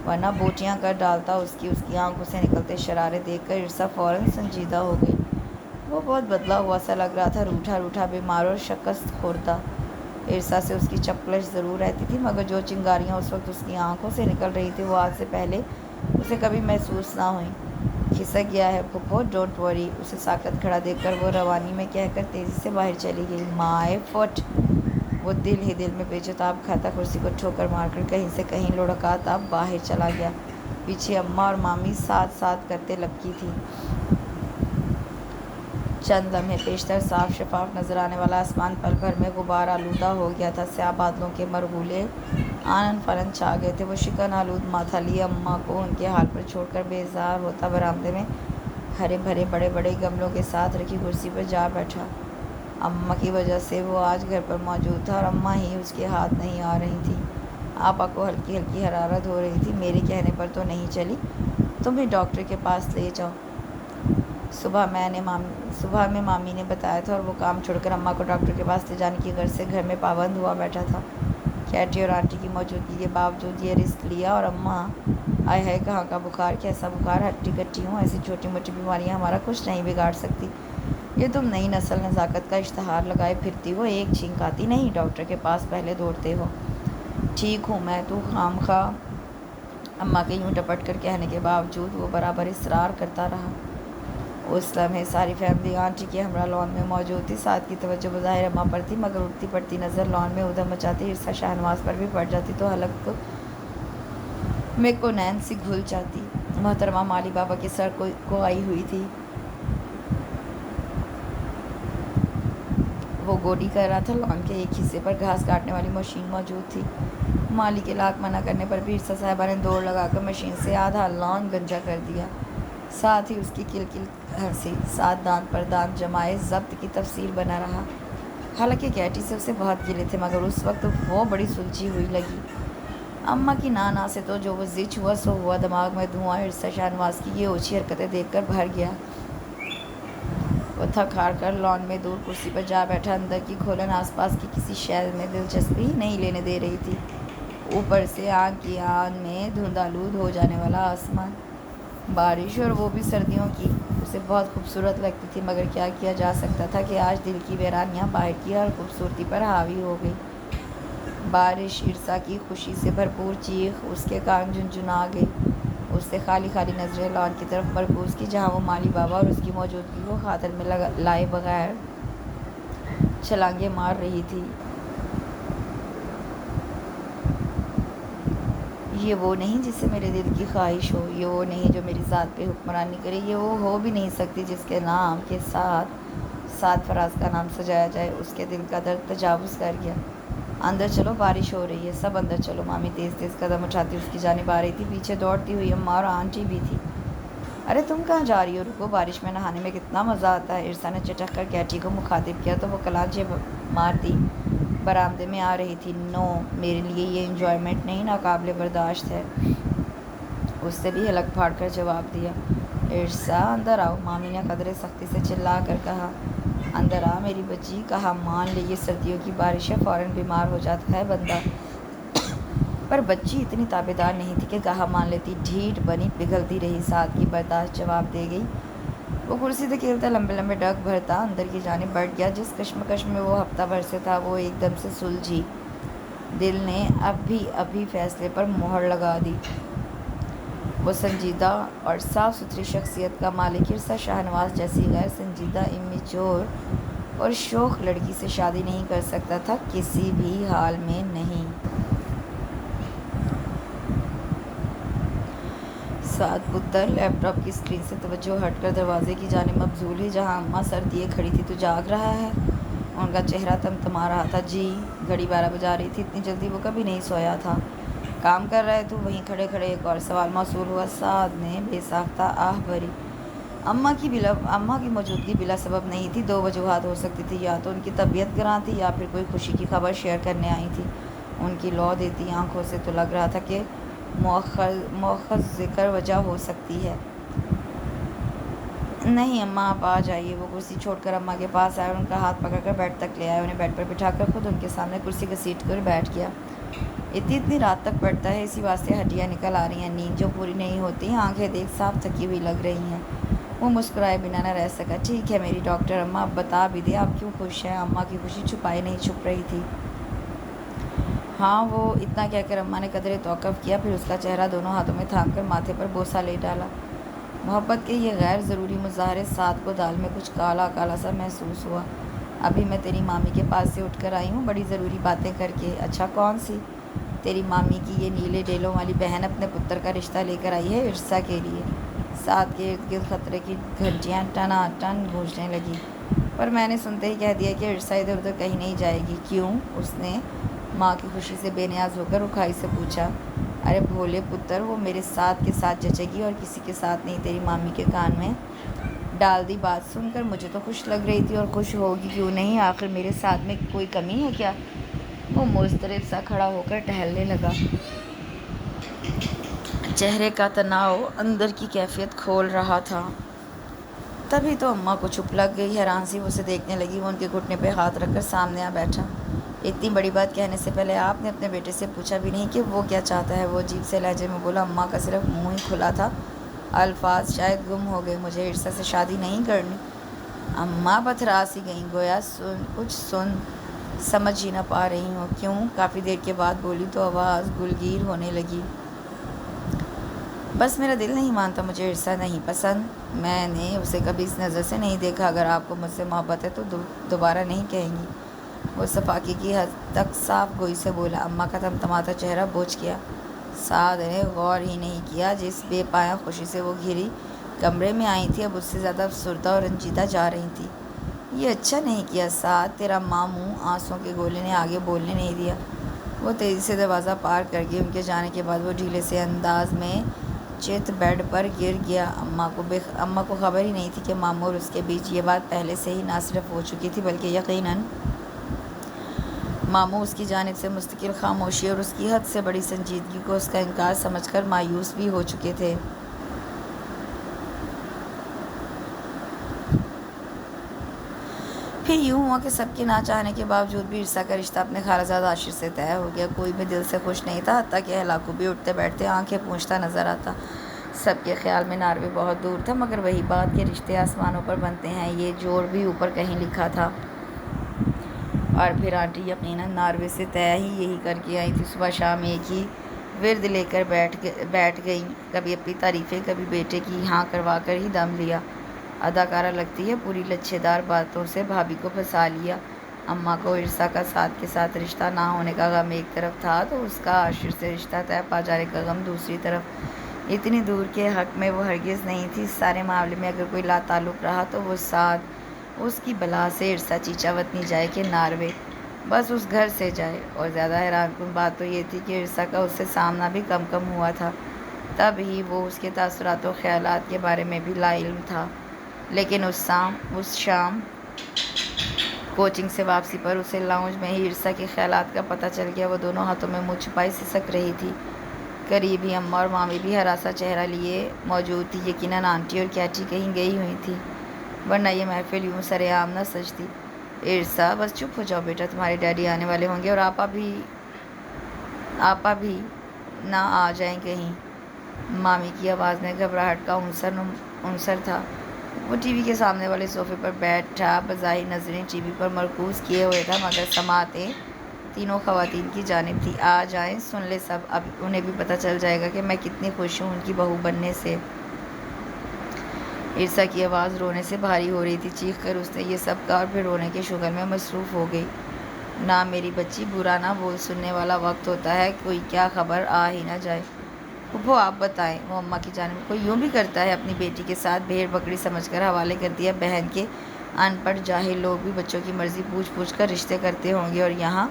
A: ورنہ بوٹیاں کر ڈالتا۔ اس کی آنکھوں سے نکلتے شرارے دیکھ کر عرصہ فوراً سنجیدہ ہو گئی۔ وہ بہت بدلا ہوا سا لگ رہا تھا، روٹھا روٹھا، بیمار اور شکست خوردہ۔ عرصہ سے اس کی چپلش ضرور رہتی تھی، مگر جو چنگاریاں اس وقت اس کی آنکھوں سے نکل رہی تھی وہ آج سے پہلے اسے کبھی محسوس نہ ہوئیں۔ کھسک گیا ہے پھپھو، ڈونٹ وری! اسے ساکت کھڑا دیکھ کر وہ روانی میں کہہ کر تیزی سے باہر چلی گئی۔ مائی فٹ! وہ دل ہی دل میں بےچتاب کھاتا کرسی کو ٹھوکر مار کر کہیں سے کہیں لڑکاتا باہر چلا گیا۔ پیچھے اماں اور مامی ساتھ ساتھ کرتے لپکی تھی۔ چند لمحے پیشتر صاف شفاف نظر آنے والا آسمان پل بھر میں غبار آلودہ ہو گیا تھا۔ سیاہ بادلوں کے مرغولے آنن فنن چھا گئے تھے۔ وہ شکن آلود ماتھا لیے اماں کو ان کے حال پر چھوڑ کر بیزار ہوتا برآمدے میں ہرے بھرے بڑے بڑے گملوں کے ساتھ رکھی کرسی پر جا بیٹھا۔ اماں کی وجہ سے وہ آج گھر پر موجود تھا اور اماں ہی اس کے ہاتھ نہیں آ رہی تھیں۔ آپا کو ہلکی ہلکی حرارت ہو رہی تھی۔ میرے کہنے پر تو نہیں چلی، تمہیں ڈاکٹر کے پاس لے جاؤ۔ صبح میں مامی نے بتایا تھا، اور وہ کام چھوڑ کر اماں کو ڈاکٹر کے پاس لے جانے کی غرض سے گھر میں پابند ہوا بیٹھا تھا۔ کیٹی اور آنٹی کی موجودگی کے باوجود یہ رسک لیا، اور اماں آئے ہائے کہاں کا بخار! کیسا بخار؟ ہٹی کٹی ہوں، ایسی چھوٹی موٹی بیماریاں ہمارا کچھ نہیں بگاڑ سکتی۔ یہ تم نئی نسل نزاکت کا اشتہار لگائے پھرتی ہو، ایک چھینک آتی نہیں، ڈاکٹر کے پاس پہلے دوڑتے ہو۔ ٹھیک ہوں میں، تو خام خواہ! اماں کے یوں ڈپٹ کر کہنے کے باوجود وہ برابر اصرار کرتا رہا۔ اس لمحے ساری فیملی آنٹی کے ہمراہ لان میں موجود تھی۔ سعد کی توجہ بظاہر اماں پر تھی، مگر اٹھتی پڑتی نظر لان میں ادھم مچاتی عرصہ شاہنواز پر بھی پڑ جاتی تو حلق میں کونین سی گھل جاتی۔ محترمہ مالی بابا کے سر کو آئی ہوئی تھی۔ وہ گوڈی کر رہا تھا۔ لان کے ایک حصے پر گھاس کاٹنے والی مشین موجود تھی۔ مالی کے لاکھ منع کرنے پر بھی عرصہ صاحبہ نے دوڑ لگا کر مشین سے آدھا لان گنجا کر دیا۔ ساتھ ہی اس کی کل کل ہنسی۔ سعد دانت پر دانت جمائے ضبط کی تفصیل بنا رہا۔ حالانکہ کیٹی سے اسے بہت گلے تھے، مگر اس وقت وہ بڑی سلجھی ہوئی لگی۔ اماں کی نا سے تو جو وہ زچ ہوا سو ہوا، دماغ میں دھواں۔ عرصہ شاہنواز کی یہ اوچھی حرکتیں دیکھ کر بھر گیا۔ وہ تھک ہار کر لان میں دور کرسی پر جا بیٹھا۔ اندر کی کھولن آس پاس کی کسی شے میں دلچسپی ہی نہیں لینے دے رہی تھی۔ اوپر سے آن کی آن میں دھند آلود ہو جانے والا آسمان، بارش، اور وہ بھی سردیوں کی، اسے بہت خوبصورت لگتی تھی، مگر کیا کیا جا سکتا تھا کہ آج دل کی ویرانیاں باہر کی ہر خوبصورتی پر حاوی ہو گئی۔ بارش! عرصہ کی خوشی سے بھرپور چیخ اس کے کان جھنجھنا گئی۔ اس نے خالی خالی نظریں لان کی طرف مرکوز کی، جہاں وہ مالی بابا اور اس کی موجودگی کو خاطر میں لائے بغیر چھلانگیں مار رہی تھی۔
B: یہ وہ نہیں جس سے میرے دل کی خواہش ہو، یہ وہ نہیں جو میری ذات پہ حکمرانی کرے، یہ وہ ہو بھی نہیں سکتی جس کے نام کے ساتھ سات فراز کا نام سجایا جائے۔ اس کے دل کا درد تجاوز کر گیا۔ اندر چلو، بارش ہو رہی ہے، سب اندر چلو۔ مامی تیز تیز قدم اٹھاتی اس کی جانب آ رہی تھی، پیچھے دوڑتی ہوئی اماں اور آنٹی بھی تھی۔ ارے تم کہاں جا رہی ہو؟ رکو، بارش میں نہانے میں کتنا مزہ آتا ہے۔ عرصا نے چٹک کر کیٹی کو مخاطب کیا تو وہ کلانچے مارتی برآمدے میں آ رہی تھی۔ نو، میرے لیے یہ انجوائمنٹ نہیں، ناقابل برداشت ہے، اس سے بھی حلق پھاڑ کر جواب دیا۔ عرصا اندر آؤ، مامی نے قدرے سختی سے چلا کر کہا۔ اندر آ میری بچی، کہا مان لے یہ سردیوں کی بارش ہے، فوراً بیمار ہو جاتا ہے بندہ۔ پر بچی اتنی تابیدار نہیں تھی کہ کہا مان لیتی، ڈھیٹ بنی پگھلتی رہی، سادگی برداشت جواب دے گئی۔ وہ کرسی دھکیلتا لمبے لمبے ڈگ بھرتا اندر کی جانب بڑھ گیا۔ جس کشمکش میں وہ ہفتہ بھر سے تھا وہ ایک دم سے سلجھی۔ دل نے ابھی فیصلے پر مہر لگا دی۔ وہ سنجیدہ اور صاف ستھری شخصیت کا مالک عرصا شاہنواز جیسی غیر سنجیدہ، امیچور اور شوخ لڑکی سے شادی نہیں کر سکتا تھا، کسی بھی حال میں نہیں۔ سعد پتر لیپ ٹاپ کی اسکرین سے توجہ ہٹ کر دروازے کی جانب مبذول ہوئی، جہاں اماں سر دیے کھڑی تھی۔ تو جاگ رہا ہے؟ ان کا چہرہ تمتما رہا تھا۔ جی۔ گھڑی 12 بجا رہی تھی، اتنی جلدی وہ کبھی نہیں سویا تھا۔ کام کر رہے تو وہیں کھڑے کھڑے ایک اور سوال موصول ہوا۔ سعد نے بے ساختہ آہ بھری۔ اماں کی موجودگی بلا سبب نہیں تھی۔ دو وجوہات ہو سکتی تھی، یا تو ان کی طبیعت گراں تھی یا پھر کوئی خوشی کی خبر شیئر کرنے آئی تھی۔ ان کی لو دیتی آنکھوں سے تو لگ رہا تھا کہ مؤخذ ذکر وجہ ہو سکتی ہے۔ نہیں اماں، آپ آ جائیے۔ وہ کرسی چھوڑ کر اماں کے پاس آئے اور ان کا ہاتھ پکڑ کر بیڈ تک لے آئے۔ انہیں بیڈ پر بٹھا کر خود ان کے سامنے کرسی گھسیٹ کر بیٹھ گیا۔ اتنی رات تک پڑتا ہے، اسی واسطے ہڈیاں نکل آ رہی ہیں، نیند جو پوری نہیں ہوتی، آنکھیں دیکھ صاف تھکی ہوئی لگ رہی ہیں۔ وہ مسکرائے بنا نہ رہ سکا۔ ٹھیک ہے میری ڈاکٹر اماں، اب بتا بھی دیں آپ کیوں خوش ہیں؟ اماں کی خوشی چھپائے نہیں چھپ رہی تھی۔ ہاں وہ، اتنا کہہ کر اماں نے قدرے توقف کیا، پھر اس کا چہرہ دونوں ہاتھوں میں تھام کر ماتھے پر بوسہ لے ڈالا۔ محبت کے یہ غیر ضروری مظاہرے سعد کو دال میں کچھ کالا کالا سا محسوس ہوا۔ ابھی میں تیری مامی کے پاس سے اٹھ کر آئی ہوں، بڑی ضروری باتیں کر کے۔ اچھا کون سی؟ تیری مامی کی یہ نیلے ڈیلوں والی بہن اپنے پتر کا رشتہ لے کر آئی ہے عرصا کے لیے۔ سعد کے ارد گرد خطرے کی گھنٹیاں ٹنا ٹن گونجنے لگی۔ پر میں نے سنتے ہی کہہ دیا کہ عرصا ادھر ادھر کہیں نہیں جائے گی۔ کیوں؟ اس نے ماں کی خوشی سے بے نیاز ہو کر رکھائی سے پوچھا۔ ارے بھولے پتر، وہ میرے ساتھ کے ساتھ جچے گی اور کسی کے ساتھ نہیں۔ تیری مامی کے کان میں ڈال دی بات سن کر مجھے تو خوش لگ رہی تھی، اور خوش ہوگی کیوں نہیں، آخر میرے ساتھ میں کوئی کمی ہے کیا؟ وہ مضطرب سا کھڑا ہو کر ٹہلنے لگا۔ چہرے کا تناؤ اندر کی کیفیت کھول رہا تھا۔ تبھی تو اماں کو چپ لگ گئی، حیران سی وہ اسے دیکھنے لگی۔ وہ ان کے گھٹنے پہ ہاتھ رکھ کر سامنے آ بیٹھا۔ اتنی بڑی بات کہنے سے پہلے آپ نے اپنے بیٹے سے پوچھا بھی نہیں کہ وہ کیا چاہتا ہے؟ وہ عجیب سے لہجے میں بولا۔ اماں کا صرف منہ ہی کھلا تھا، الفاظ شاید گم ہو گئے۔ مجھے عرصا سے شادی نہیں کرنی۔ اماں پتھرا سی گئیں، گویا کچھ سمجھ ہی نہ پا رہی ہوں۔ کیوں؟ کافی دیر کے بعد بولی تو آواز گلگیر ہونے لگی۔ بس میرا دل نہیں مانتا، مجھے عرصا نہیں پسند، میں نے اسے کبھی اس نظر سے نہیں دیکھا۔ اگر آپ کو مجھ سے محبت ہے تو دوبارہ نہیں کہیں گی۔ وہ صفاقی کی حد تک صاف گوئی سے بولا۔ اماں کا تمتماتا چہرہ بوجھ گیا۔ سعد نے غور ہی نہیں کیا۔ جس بے پایہ خوشی سے وہ گھری کمرے میں آئی تھی، اب اس سے زیادہ افسردہ اور رنجیدہ جا رہی تھی۔ یہ اچھا نہیں کیا سعد، تیرا ماموں آنسوں کے گولے نے آگے بولنے نہیں دیا۔ وہ تیزی سے دروازہ پار کر گئی۔ ان کے جانے کے بعد وہ ڈھیلے سے انداز میں چت بیڈ پر گر گیا۔ اماں کو خبر ہی نہیں تھی کہ ماموں اور اس کے بیچ یہ بات پہلے سے ہی نہ صرف ہو چکی تھی، بلکہ یقیناً ماموں اس کی جانب سے مستقل خاموشی اور اس کی حد سے بڑی سنجیدگی کو اس کا انکار سمجھ کر مایوس بھی ہو چکے تھے۔ پھر یوں ہوا کہ سب کے نہ چاہنے کے باوجود بھی عرصا کا رشتہ اپنے خالہ عاشر سے طے ہو گیا۔ کوئی بھی دل سے خوش نہیں تھا، حتیٰ کہ ہلاکو بھی اٹھتے بیٹھتے آنکھیں پوچھتا نظر آتا۔ سب کے خیال میں ناروے بہت دور تھا، مگر وہی بات کہ رشتے آسمانوں پر بنتے ہیں، یہ جوڑ بھی اوپر کہیں لکھا تھا۔ اور پھر آنٹی یقیناً ناروے سے طے ہی یہی کر کے آئی تھی۔ صبح شام ایک ہی ورد لے کر بیٹھ گئیں، کبھی اپنی تعریفیں، کبھی بیٹے کی ہاں کروا کر ہی دم لیا۔ اداکارہ لگتی ہے، پوری لچھے دار باتوں سے بھابھی کو پھنسا لیا۔ اماں کو عرصہ کا سعد کے ساتھ رشتہ نہ ہونے کا غم ایک طرف تھا تو اس کا عاشر سے رشتہ طے پا جانے کا غم دوسری طرف۔ اتنی دور کے حق میں وہ ہرگز نہیں تھی۔ اس سارے معاملے میں اگر کوئی لا تعلق رہا تو وہ سعد اس کی بلا سے عرصہ چیچا وطنی جائے کہ ناروے، بس اس گھر سے جائے۔ اور زیادہ حیران کن بات تو یہ تھی کہ عرصہ کا اس سے سامنا بھی کم ہوا تھا، تب ہی وہ اس کے تاثرات و خیالات کے بارے میں بھی لا علم تھا۔ لیکن اس شام کوچنگ سے واپسی پر اسے لاؤنج میں ہی عرصہ کے خیالات کا پتہ چل گیا۔ وہ دونوں ہاتھوں میں منہ چھپائے سسک رہی تھی۔ قریب ہی اماں اور مامی بھی ہراسا چہرہ لیے موجود تھی۔ یقیناً آنٹی اور کیٹی کہیں گئی ہوئی تھی، ورنہ یہ محفل یوں سر عام نہ سجتی۔ عرصہ بس چپ ہو جاؤ بیٹا، تمہارے ڈیڈی آنے والے ہوں گے اور آپا بھی نہ آ جائیں کہیں۔ مامی کی آواز میں گھبراہٹ کا عنصر تھا۔ وہ ٹی وی کے سامنے والے صوفے پر بیٹھا بظاہر نظریں ٹی وی پر مرکوز کیے ہوئے تھا، مگر سماعتیں تینوں خواتین کی جانب تھی۔ آ جائیں، سن لے سب، اب انہیں بھی پتہ چل جائے گا کہ میں کتنی خوش ہوں ان کی بہو بننے سے۔ عرصہ کی آواز رونے سے بھاری ہو رہی تھی۔ چیخ کر اس نے یہ سب کہا اور پھر رونے کے شغل میں مصروف ہو گئی۔ نہ میری بچی، برا نہ بول، سننے والا وقت ہوتا ہے، کوئی کیا خبر آ ہی نہ جائے۔ پھپھو آپ بتائیں، وہ اماں کی جانب کوئی یوں بھی کرتا ہے؟ اپنی بیٹی کے ساتھ بھیڑ بکری سمجھ کر حوالے کر دیا۔ بہن کے ان پڑھ جاہل لوگ بھی بچوں کی مرضی پوچھ کر رشتے کرتے ہوں گے۔ اور یہاں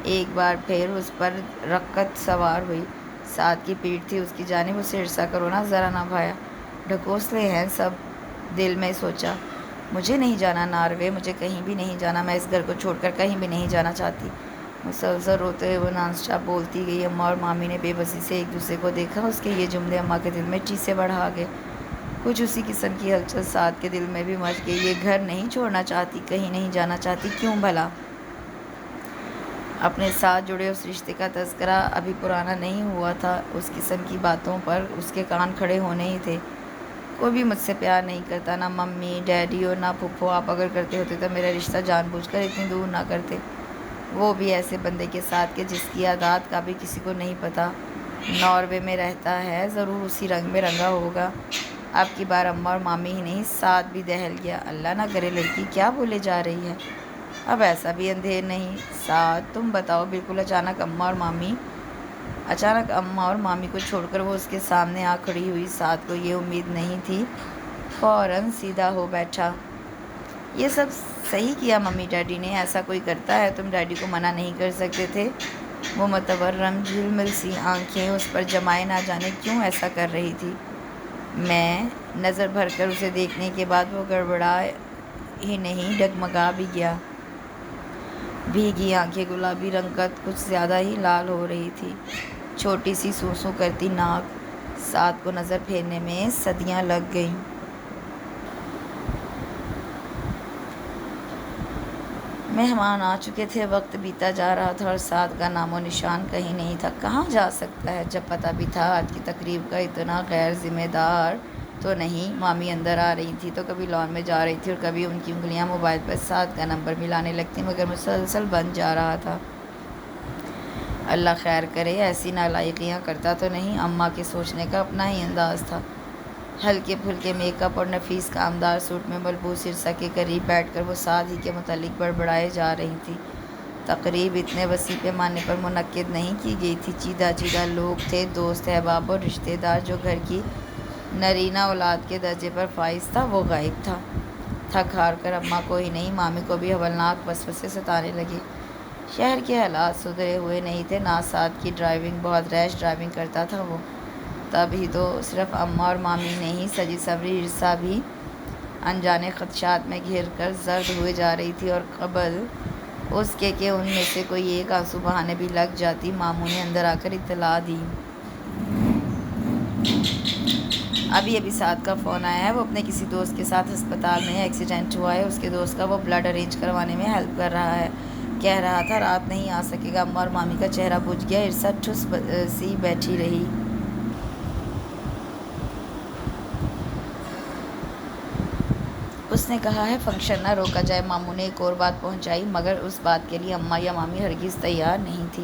B: ایک بار پھر اس پر رقت سوار ہوئی۔ سعد کی پیٹھ تھی اس کی جانب، اسے عرصہ کا رونا ذرا نہ بھایا۔ ڈھکوسلے ہیں سب، دل میں سوچا۔ مجھے نہیں جانا ناروے، مجھے کہیں بھی نہیں جانا، میں اس گھر کو چھوڑ کر کہیں بھی نہیں جانا چاہتی۔ مسلسل روتے ہوئے وہ نان اسٹاپ بولتی گئی۔ اماں اور مامی نے بے بسی سے ایک دوسرے کو دیکھا۔ اس کے یہ جملے اماں کے دل میں ٹیسے بڑھا گئے۔ کچھ اسی قسم کی ہلچل سعد کے دل میں بھی مچ گئی۔ یہ گھر نہیں چھوڑنا چاہتی، کہیں نہیں جانا چاہتی، کیوں بھلا؟ اپنے ساتھ جڑے اس رشتے کا تذکرہ ابھی پرانا نہیں ہوا تھا۔ اس قسم کی باتوں پر اس کے کان کھڑے ہونے ہی تھے۔ کوئی بھی مجھ سے پیار نہیں کرتا، نہ ممی ڈیڈی اور نہ پھپھو۔ آپ اگر کرتے ہوتے تو میرا رشتہ جان بوجھ کر اتنی دور نہ کرتے، وہ بھی ایسے بندے کے ساتھ کہ جس کی عادات کا بھی کسی کو نہیں پتہ۔ ناروے میں رہتا ہے، ضرور اسی رنگ میں رنگا ہوگا۔ اب کی بار اماں اور مامی ہی نہیں، سعد بھی دہل گیا۔ اللہ نہ کرے لڑکی کیا بولے جا رہی ہے، اب ایسا بھی اندھیر نہیں۔ سعد تم بتاؤ۔ بالکل اچانک اماں اور مامی کو چھوڑ کر وہ اس کے سامنے آ کھڑی ہوئی۔ سعد کو یہ امید نہیں تھی، فوراً سیدھا ہو بیٹھا۔ یہ سب صحیح کیا ممی ڈیڈی نے، ایسا کوئی کرتا ہے؟ تم ڈیڈی کو منع نہیں کر سکتے تھے؟ وہ متورم جھلمل سی آنکھیں اس پر جمائے نہ جانے کیوں ایسا کر رہی تھی۔ میں نظر بھر کر اسے دیکھنے کے بعد وہ گڑبڑا ہی نہیں، ڈگمگا بھی گیا۔ بھیگی آنکھیں، گلابی رنگت کچھ زیادہ ہی لال ہو رہی تھی، چھوٹی سی سو کرتی ناک۔ سعد کو نظر پھیرنے میں صدیاں لگ گئیں۔ مہمان آ چکے تھے، وقت بیتا جا رہا تھا اور سعد کا نام و نشان کہیں نہیں تھا۔ کہاں جا سکتا ہے؟ جب پتہ بھی تھا آج کی تقریب کا اتنا غیر ذمہ دار تو نہیں۔ مامی اندر آ رہی تھی تو کبھی لان میں جا رہی تھی اور کبھی ان کی انگلیاں موبائل پر سعد کا نمبر ملانے لگتی، مگر مسلسل بند جا رہا تھا۔ اللہ خیر کرے، ایسی نالائقیاں کرتا تو نہیں۔ اماں کے سوچنے کا اپنا ہی انداز تھا۔ ہلکے پھلکے میک اپ اور نفیس کامدار سوٹ میں ملبوس عرصہ کے قریب بیٹھ کر وہ سعد ہی کے متعلق بڑبڑائے جا رہی تھی۔ تقریب اتنے وسیع پیمانے پر منعقد نہیں کی گئی تھی۔ چیدہ لوگ تھے، دوست احباب اور رشتہ دار۔ جو گھر کی نرینہ اولاد کے درجے پر فائز تھا وہ غائب تھا۔ تھک ہار کر اماں کو ہی نہیں، مامی کو بھی ہولناک وسوسے ستانے لگے۔ شہر کے حالات سدھرے ہوئے نہیں تھے، نہ سعد کی ڈرائیونگ، بہت ریش ڈرائیونگ کرتا تھا وہ۔ تب ہی تو صرف اماں اور مامی نہیں، سجی سوری عرصہ بھی انجانے خدشات میں گھر کر زرد ہوئے جا رہی تھی۔ اور قبل اس کے کہ ان میں سے کوئی ایک آنسو بہانے بھی لگ جاتی، ماموں نے اندر آ کر اطلاع دی۔ ابھی سعد کا فون آیا ہے، وہ اپنے کسی دوست کے ساتھ ہسپتال میں ہے، ایکسیڈنٹ ہوا ہے، اس کے دوست کا وہ بلڈ ارینج کروانے میں ہیلپ کر رہا ہے، کہہ رہا تھا رات نہیں آ سکے گا۔ اماں اور مامی کا چہرہ بجھ گیا۔ عرصہ ٹھس سی بیٹھی رہی۔ اس نے کہا ہے فنکشن نہ روکا جائے۔ ماموں نے ایک اور بات پہنچائی، مگر اس بات کے لیے اماں یا مامی ہرگز تیار نہیں تھی۔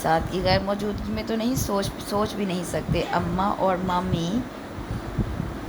B: سعد کی غیر موجودگی میں تو نہیں، سوچ بھی نہیں سکتے۔ اماں اور مامی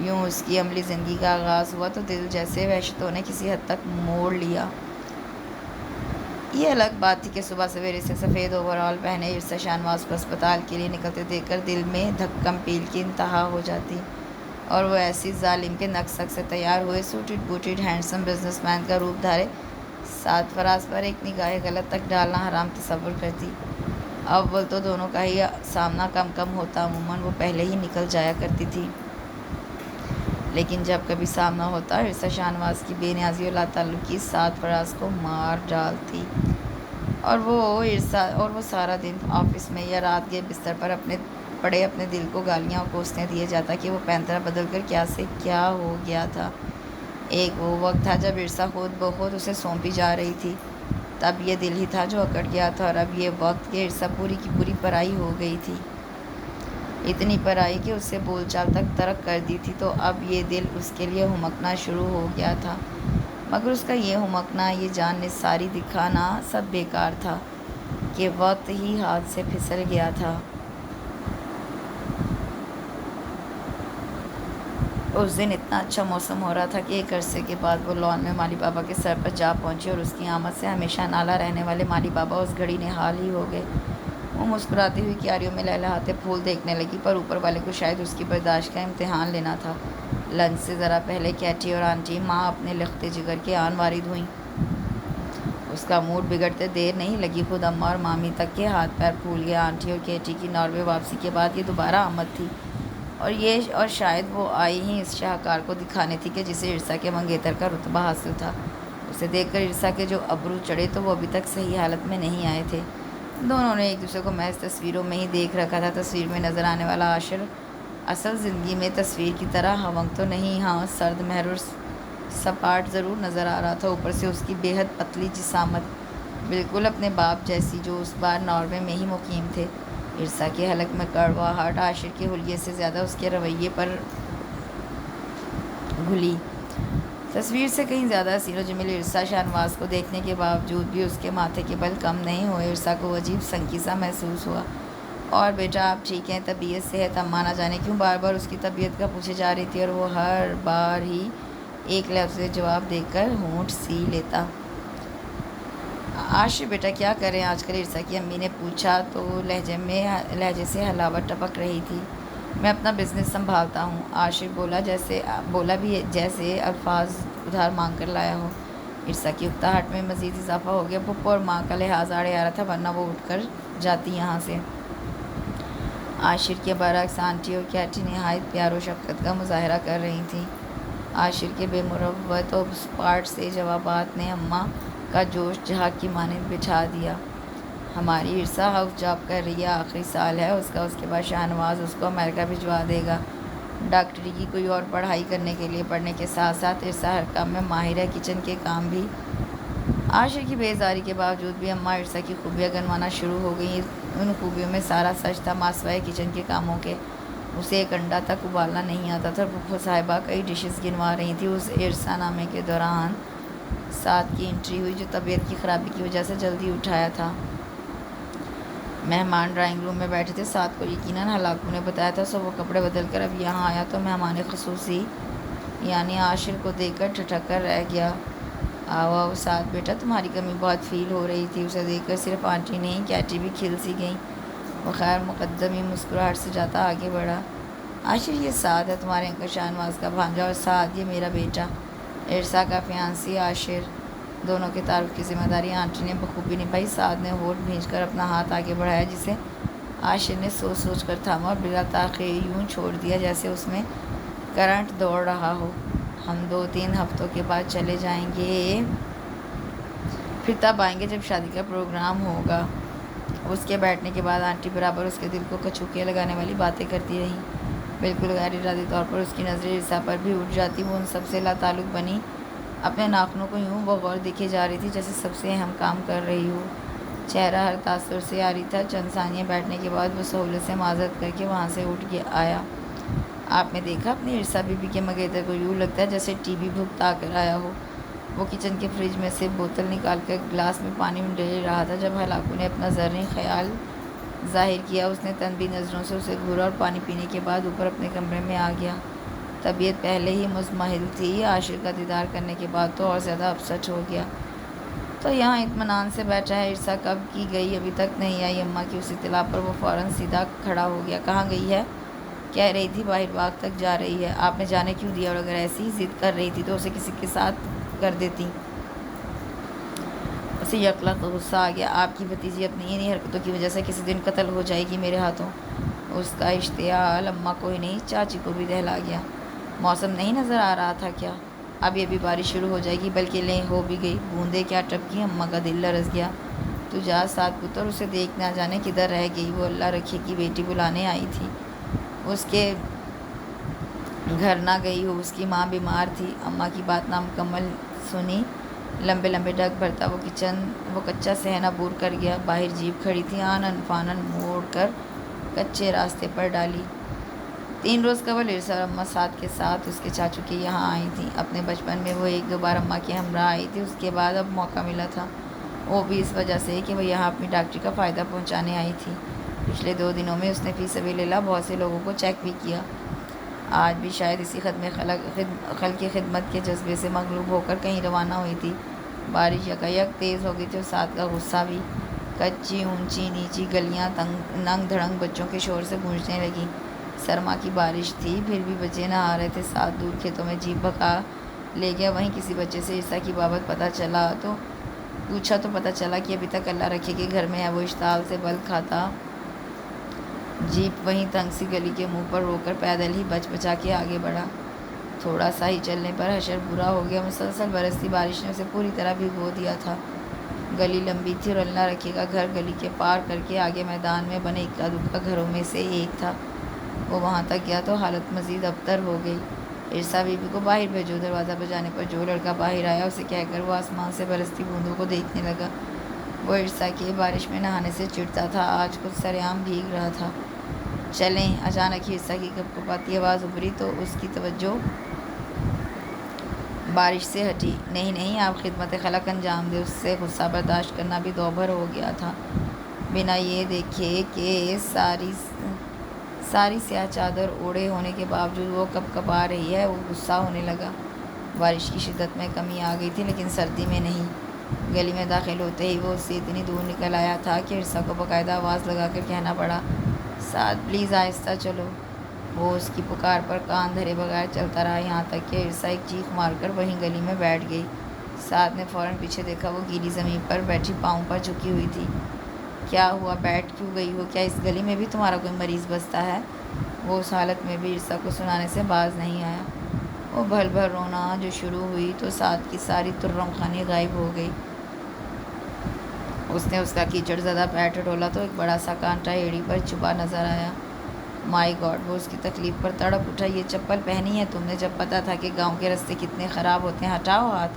B: یوں اس کی عملی زندگی کا آغاز ہوا تو دل جیسے وحشتوں نے کسی حد تک موڑ لیا۔ یہ الگ بات تھی کہ صبح سویرے سے سفید اوور آل پہنے عرصہ شاہنواز کو اسپتال کے لیے نکلتے دیکھ کر دل میں دھکم پیل کی انتہا ہو جاتی، اور وہ ایسی ظالم کے نقص سے تیار ہوئے suited booted handsome business man کا روپ دھارے سعد فراز پر ایک نگاہ غلط تک ڈالنا حرام تصور کرتی۔ اول تو دونوں کا ہی سامنا کم کم ہوتا، عموماً وہ پہلے ہی نکل جایا کرتی تھی، لیکن جب کبھی سامنا ہوتا عرصہ شاہنواز کی بے نیازی اور لاتعلقی سعد فراز کو مار ڈالتی، اور وہ سارا دن آفس میں یا رات گئے بستر پر اپنے دل کو گالیاں اور کوسنے دیے جاتا کہ وہ پینترا بدل کر کیا سے کیا ہو گیا تھا۔ ایک وہ وقت تھا جب عرصہ خود بخود اسے سونپی جا رہی تھی، تب یہ دل ہی تھا جو اکڑ گیا تھا، اور اب یہ وقت کہ عرصہ پوری کی پوری پرائی ہو گئی تھی، اتنی پرائی کہ اس سے بول چال تک ترک کر دی تھی، تو اب یہ دل اس کے لیے ہمکنا شروع ہو گیا تھا، مگر اس کا یہ ہمکنا، یہ جان نثاری دکھانا سب بیکار تھا کہ وقت ہی ہاتھ سے پھسل گیا تھا۔ اس دن اتنا اچھا موسم ہو رہا تھا کہ ایک عرصے کے بعد وہ لان میں مالی بابا کے سر پر جا پہنچی، اور اس کی آمد سے ہمیشہ نالا رہنے والے مالی بابا اس گھڑی نہال ہی ہو گئے۔ وہ مسکراتی ہوئی کیاریوں میں لہلہاتے پھول دیکھنے لگی، پر اوپر والے کو شاید اس کی برداشت کا امتحان لینا تھا۔ لنچ سے ذرا پہلے کیٹی اور آنٹی ماں اپنے لختے جگر کے آن وارد ہوئیں۔ اس کا موڈ بگڑتے دیر نہیں لگی، خود اماں اور مامی تک کے ہاتھ پیر پھول گئے۔ آنٹی اور کیٹی کی ناروے واپسی کے بعد یہ دوبارہ آمد تھی، اور شاید وہ آئی ہی اس شاہکار کو دکھانے تھی کہ جسے عرصہ کے منگیتر کا رتبہ حاصل تھا۔ اسے دیکھ کر عرصہ کے جو ابرو چڑھے تو وہ ابھی تک صحیح حالت میں نہیں آئے تھے۔ دونوں نے ایک دوسرے کو محض تصویروں میں ہی دیکھ رکھا تھا۔ تصویر میں نظر آنے والا عاشر اصل زندگی میں تصویر کی طرح ہونگ تو نہیں، ہاں سرد مہر اور سپاٹ ضرور نظر آ رہا تھا۔ اوپر سے اس کی بے حد پتلی جسامت، بالکل اپنے باپ جیسی، جو اس بار ناروے میں ہی مقیم تھے۔ عرصہ کے حلق میں کڑواہٹ عاشر کے حلیے سے زیادہ اس کے رویے پر گھلی۔ تصویر سے کہیں زیادہ حسین و جمیل عرصہ شاہنواز کو دیکھنے کے باوجود بھی اس کے ماتھے کے بل کم نہیں ہوئے۔ عرصہ کو عجیب سنکی سا محسوس ہوا۔ اور بیٹا آپ ٹھیک ہیں؟ طبیعت صحت؟ اماں نہ جانے کیوں بار بار اس کی طبیعت کا پوچھے جا رہی تھی، اور وہ ہر بار ہی ایک لفظ سے جواب دے کر ہونٹ سی لیتا۔ عاشر بیٹا کیا کریں آج کل؟ عرصہ کی امی نے پوچھا تو لہجے سے حلاوت ٹپک رہی تھی۔ میں اپنا بزنس سنبھالتا ہوں، عاشر بولا بھی جیسے الفاظ ادھار مانگ کر لایا ہو۔ عرصہ کی اکتاہٹ میں مزید اضافہ ہو گیا۔ پھپھو اور ماں کا لحاظ آڑے آ رہا تھا، ورنہ وہ اٹھ کر جاتی یہاں سے۔ عاشر کے برعکس آنٹی اور کیٹی نہایت پیار و شفقت کا مظاہرہ کر رہی تھیں۔ عاشر کے بے مروت و سپاٹ سے جوابات نے اماں کا جوش جھاگ کی مانند بٹھا دیا۔ ہماری عرصہ ہاؤس جاب کر رہی ہے، آخری سال ہے اس کا، اس کے بعد شاہنواز اس کو امریکہ بھجوا دے گا ڈاکٹری کی کوئی اور پڑھائی کرنے کے لیے۔ پڑھنے کے ساتھ ساتھ عرصہ ہر کام میں ماہر ہے، کچن کے کام بھی۔ عاشر کی بیزاری کے باوجود بھی اماں عرصہ کی خوبیاں گنوانا شروع ہو گئیں۔ ان خوبیوں میں سارا سچ تھا، ماں سوائے کچن کے کاموں کے اسے ایک انڈا تک ابالنا نہیں آتا تھا۔ پھپھو صاحبہ کئی ڈشز گنوا رہی تھیں۔ اس عرصہ نامے کے دوران سعد کی انٹری ہوئی، جو طبیعت کی خرابی کی وجہ سے جلدی اٹھایا تھا۔ مہمان ڈرائنگ روم میں بیٹھے تھے۔ سعد کو یقیناً ہلاکو نے بتایا تھا، سو وہ کپڑے بدل کر اب یہاں آیا تو مہمان خصوصی یعنی عاشر کو دیکھ کر ٹھٹک کر رہ گیا۔ آؤ سعد بیٹا، تمہاری کمی بہت فیل ہو رہی تھی۔ اسے دیکھ کر صرف آنٹی نہیں، کیٹی بھی کھل سی گئیں۔ وہ خیر مقدم ہی مسکراہٹ سے جاتا آگے بڑھا۔ عاشر یہ سعد ہے تمہارے انکل شاہنواز کا بھانجا، اور سعد یہ میرا بیٹا عرصہ کا فیانسی عاشر۔ دونوں کے تعارف کی ذمہ داری آنٹی نے بخوبی نبھائی۔ سعد نے ہونٹ بھینچ کر اپنا ہاتھ آگے بڑھایا، جسے عاشر نے سوچ سوچ کر تھاما اور بلا تاخیر یوں چھوڑ دیا جیسے اس میں کرنٹ دوڑ رہا ہو۔ ہم 2-3 ہفتوں کے بعد چلے جائیں گے، پھر تب آئیں گے جب شادی کا پروگرام ہوگا۔ اس کے بیٹھنے کے بعد آنٹی برابر اس کے دل کو کچوکیاں لگانے والی باتیں کرتی رہیں۔ بالکل غیر ارادی طور پر اس کی نظریں عرصہ پر بھی اٹھ جاتی۔ وہ ان سب سے لا تعلق بنی اپنے ناخنوں کو یوں بغور دیکھے جا رہی تھی جیسے سب سے اہم کام کر رہی ہو۔ چہرہ ہر تاثر سے عاری تھا۔ چند ثانیے بیٹھنے کے بعد وہ سہولت سے معذرت کر کے وہاں سے اٹھ آیا۔ آپ نے دیکھا اپنی عرصہ بی بی کے منگیتر کو؟ یوں لگتا ہے جیسے ٹی بی بھگتا کر آیا ہو۔ وہ کچن کے فریج میں سے بوتل نکال کر گلاس میں پانی ڈال رہا تھا جب ہلاکو نے اپنا زرعی خیال ظاہر کیا۔ اس نے تنبیہ نظروں سے اسے گھورا اور پانی پینے کے بعد اوپر اپنے کمرے میں آ گیا۔ طبیعت پہلے ہی مزمحل تھی، عاشق کا دیدار کرنے کے بعد تو اور زیادہ اپسٹ ہو گیا۔ تو یہاں اطمینان سے بیٹھا ہے۔ عرصہ کب کی گئی، ابھی تک نہیں آئی۔ اماں کی اس اطلاع پر وہ فوراً سیدھا کھڑا ہو گیا۔ کہاں گئی ہے؟ کہہ رہی تھی باہر باغ تک جا رہی ہے۔ آپ نے جانے کیوں دیا؟ اور اگر ایسی ہی ضد کر رہی تھی تو اسے کسی کے ساتھ کر دیتی۔ اسے یکلخت غصہ آ گیا۔ آپ کی بھتیجی اپنی انہی حرکتوں کی وجہ سے کسی دن قتل ہو جائے گی میرے ہاتھوں۔ اس کا اشتعال اماں کو ہی نہیں چاچی کو بھی دہلا گیا۔ موسم نہیں نظر آ رہا تھا کیا؟ ابھی ابھی بارش شروع ہو جائے گی، بلکہ لیں ہو بھی گئی۔ بوندیں کیا ٹپکی، اماں کا دل لرز گیا۔ تو جا سات پتر، اسے دیکھ نہ جانے کدھر رہ گئی۔ وہ اللہ رکھے کی بیٹی بلانے آئی تھی، اس کے گھر نہ گئی ہو۔ اس کی ماں بیمار تھی۔ اماں کی بات نامکمل سنی۔ لمبے لمبے ڈگ بھرتا وہ کچا صحن عبور کر گیا۔ باہر جیپ کھڑی تھی، آنن فانن موڑ کر کچے راستے پر ڈالی۔ 3 روز قبل عرصہ اور اماں ساتھ کے ساتھ اس کے چاچو کے یہاں آئی تھیں۔ اپنے بچپن میں وہ 1-2 بار اماں کے ہمراہ آئی تھی، اس کے بعد اب موقع ملا تھا، وہ بھی اس وجہ سے کہ وہ یہاں اپنی ڈاکٹری کا فائدہ پہنچانے آئی تھی۔ پچھلے 2 دنوں میں اس نے فی سبیل اللہ بہت سے لوگوں کو چیک بھی کیا۔ آج بھی شاید اسی خلق کی خدمت کے جذبے سے مغلوب ہو کر کہیں روانہ ہوئی تھی۔ بارش یکایک تیز ہو گئی تھی اور ساتھ کا غصہ بھی۔ کچی اونچی نیچی گلیاں ننگ دھڑنگ بچوں کے شور سے گونجنے لگیں۔ سرما کی بارش تھی، پھر بھی بچے نہا رہے تھے۔ ساتھ دور کھیتوں میں جیپ بھگا لے گیا۔ وہیں کسی بچے سے عرصہ کی بابت پوچھا تو پتہ چلا کہ ابھی تک اللہ رکھے کے گھر میں ہے۔ وہ اشتعال سے بل کھاتا جیپ وہیں تنگ سی گلی کے منہ پر روک کر پیدل ہی بچا کے آگے بڑھا۔ تھوڑا سا ہی چلنے پر حشر برا ہو گیا۔ مسلسل برستی بارش نے اسے پوری طرح بھگو دیا تھا۔ گلی لمبی تھی اور اللہ رکھے کا گھر گلی کے پار کر کے آگے میدان میں بنے اکا دکا گھروں میں سے ایک تھا۔ وہ وہاں تک گیا تو حالت مزید ابتر ہو گئی۔ عرصہ بی بی کو باہر بھیجو۔ دروازہ بجانے پر جو لڑکا باہر آیا اسے کہہ کر وہ آسمان سے برستی بوندوں کو دیکھنے لگا۔ وہ عرصہ کے بارش میں نہانے سے چڑھتا تھا، آج کچھ سرعام بھیگ رہا تھا۔ چلیں۔ اچانک ہی عرصہ کی کپکپاتی آواز ابھری تو اس کی توجہ بارش سے ہٹی۔ نہیں، آپ خدمت خلق انجام دیں۔ اس سے غصہ برداشت کرنا بھی دوبھر ہو گیا تھا۔ بنا یہ دیکھے کہ ساری سیاہ چادر اوڑھے ہونے کے باوجود وہ کپکپا رہی ہے، وہ غصہ ہونے لگا۔ بارش کی شدت میں کمی آ گئی تھی، لیکن سردی میں نہیں۔ گلی میں داخل ہوتے ہی وہ اس سے اتنی دور نکل آیا تھا کہ عرصہ کو باقاعدہ آواز لگا کر کہنا پڑا، ساتھ پلیز آہستہ چلو۔ وہ اس کی پکار پر کان دھرے بغیر چلتا رہا، یہاں تک کہ عرصہ ایک چیخ مار کر وہیں گلی میں بیٹھ گئی۔ ساتھ نے فوراً پیچھے دیکھا، وہ گیلی زمین پر بیٹھی پاؤں پر جھکی ہوئی تھی۔ کیا ہوا، بیٹھ کیوں گئی ہو؟ کیا اس گلی میں بھی تمہارا کوئی مریض بستا ہے؟ وہ اس حالت میں بھی عرصہ کو سنانے سے باز نہیں آیا۔ وہ بھل بھل رونا جو شروع ہوئی تو ساتھ کی ساری ترم خانی غائب ہو گئی۔ اس نے اس کا کیچڑ زدہ پیر ٹٹولا تو ایک بڑا سا کانٹا ایڑی پر چبھا نظر آیا۔ مائی گاڈ! وہ اس کی تکلیف پر تڑپ اٹھا۔ یہ چپل پہنی ہے تم نے جب پتہ تھا کہ گاؤں کے راستے کتنے خراب ہوتے ہیں؟ ہٹاؤ ہاتھ،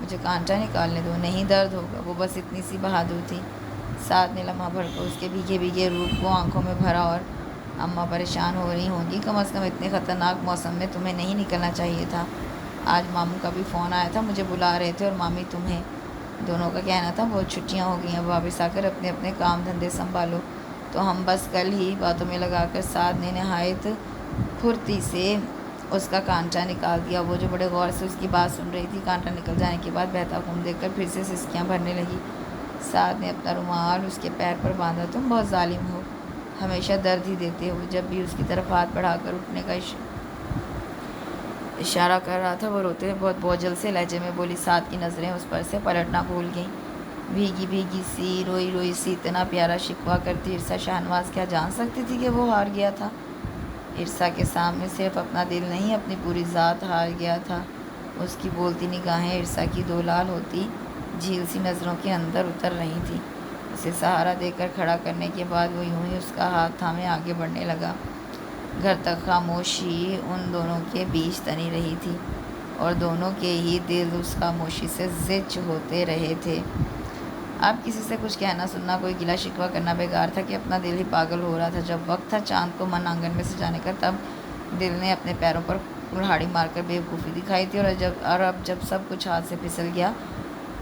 B: مجھے کانٹا نکالنے دو۔ نہیں، درد ہوگا۔ وہ بس اتنی سی بہادر تھی۔ ساتھ نے لمحہ بھر کو اس کے بھیگے بھیگے روپ کو آنکھوں میں بھرا۔ اور اماں پریشان ہو رہی ہوں گی، کم از کم اتنے خطرناک موسم میں تمہیں نہیں نکلنا چاہیے تھا۔ آج ماموں کا بھی فون آیا تھا، مجھے بلا رہے تھے، اور مامی تمہیں دونوں کا کہنا تھا بہت چھٹیاں ہو گئی ہیں، واپس آ کر اپنے اپنے کام دھندے سنبھالو۔ تو ہم بس کل ہی باتوں میں لگا کر ساتھ نے نہایت پھرتی سے اس کا کانٹا نکال دیا۔ وہ جو بڑے غور سے اس کی بات سن رہی تھی، کانٹا نکل جانے کے بعد بہتا خون دیکھ کر پھر سے سسکیاں بھرنے لگی۔ ساتھ نے اپنا رومال اس کے پیر پر باندھا۔ تم بہت ظالم ہو، ہمیشہ درد ہی دیتے ہو۔ جب بھی اس کی طرف ہاتھ بڑھا کر اٹھنے کا اشارہ کر رہا تھا، وہ روتے ہوئے بہت بوجھل سے لہجے میں بولی۔ ساتھ کی نظریں اس پر سے پلٹنا بھول گئیں۔ بھیگی بھیگی سی، روئی روئی سی، اتنا پیارا شکوہ کرتی عرصہ شاہنواز کیا جان سکتی تھی کہ وہ ہار گیا تھا؟ عرصہ کے سامنے صرف اپنا دل نہیں، اپنی پوری ذات ہار گیا تھا۔ اس کی بولتی نگاہیں عرصہ کی 2 لال ہوتی جھیل سی نظروں کے اندر اتر رہی تھیں۔ اسے سہارا دے کر کھڑا کرنے کے بعد وہ یوں ہی اس کا ہاتھ تھامے آگے بڑھنے لگا۔ گھر تک خاموشی ان دونوں کے بیچ تنی رہی تھی، اور دونوں کے ہی دل اس خاموشی سے زچ ہوتے رہے تھے۔ اب کسی سے کچھ کہنا سننا، کوئی گلہ شکوہ کرنا بیکار تھا کہ اپنا دل ہی پاگل ہو رہا تھا۔ جب وقت تھا چاند کو من آنگن میں سجانے کا، تب دل نے اپنے پیروں پر کلہاڑی مار کر بے وقوفی دکھائی تھی، اور اب جب سب کچھ ہاتھ سے پھسل گیا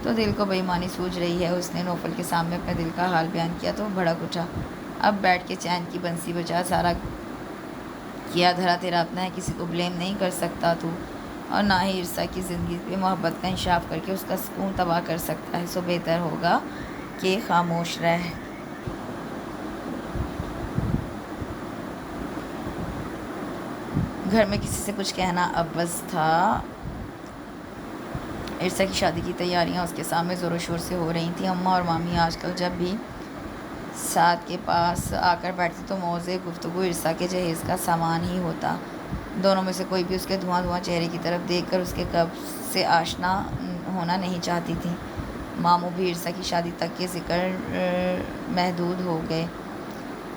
B: تو دل کو بے ایمانی سوجھ رہی ہے۔ اس نے نوفل کے سامنے اپنے دل کا حال بیان کیا تو وہ بھڑک اٹھا۔ اب بیٹھ کے چین کی بنسی بجا، سارا کیا دھرا تیرا اپنا ہے، کسی کو بلیم نہیں کر سکتا تو، اور نہ ہی عرصہ کی زندگی پہ محبت کا انکشاف کر کے اس کا سکون تباہ کر سکتا ہے۔ سو بہتر ہوگا کہ خاموش رہ۔ گھر میں کسی سے کچھ کہنا ابوظ تھا۔ عرصہ کی شادی کی تیاریاں اس کے سامنے زور و شور سے ہو رہی تھیں۔ اماں اور مامی آج کل جب بھی سعد کے پاس آ کر بیٹھتی تو موضوع گفتگو عرصہ کے جہیز کا سامان ہی ہوتا۔ دونوں میں سے کوئی بھی اس کے دھواں دھواں چہرے کی طرف دیکھ کر اس کے قبض سے آشنا ہونا نہیں چاہتی تھی۔ ماموں بھی عرصہ کی شادی تک کے ذکر محدود ہو گئے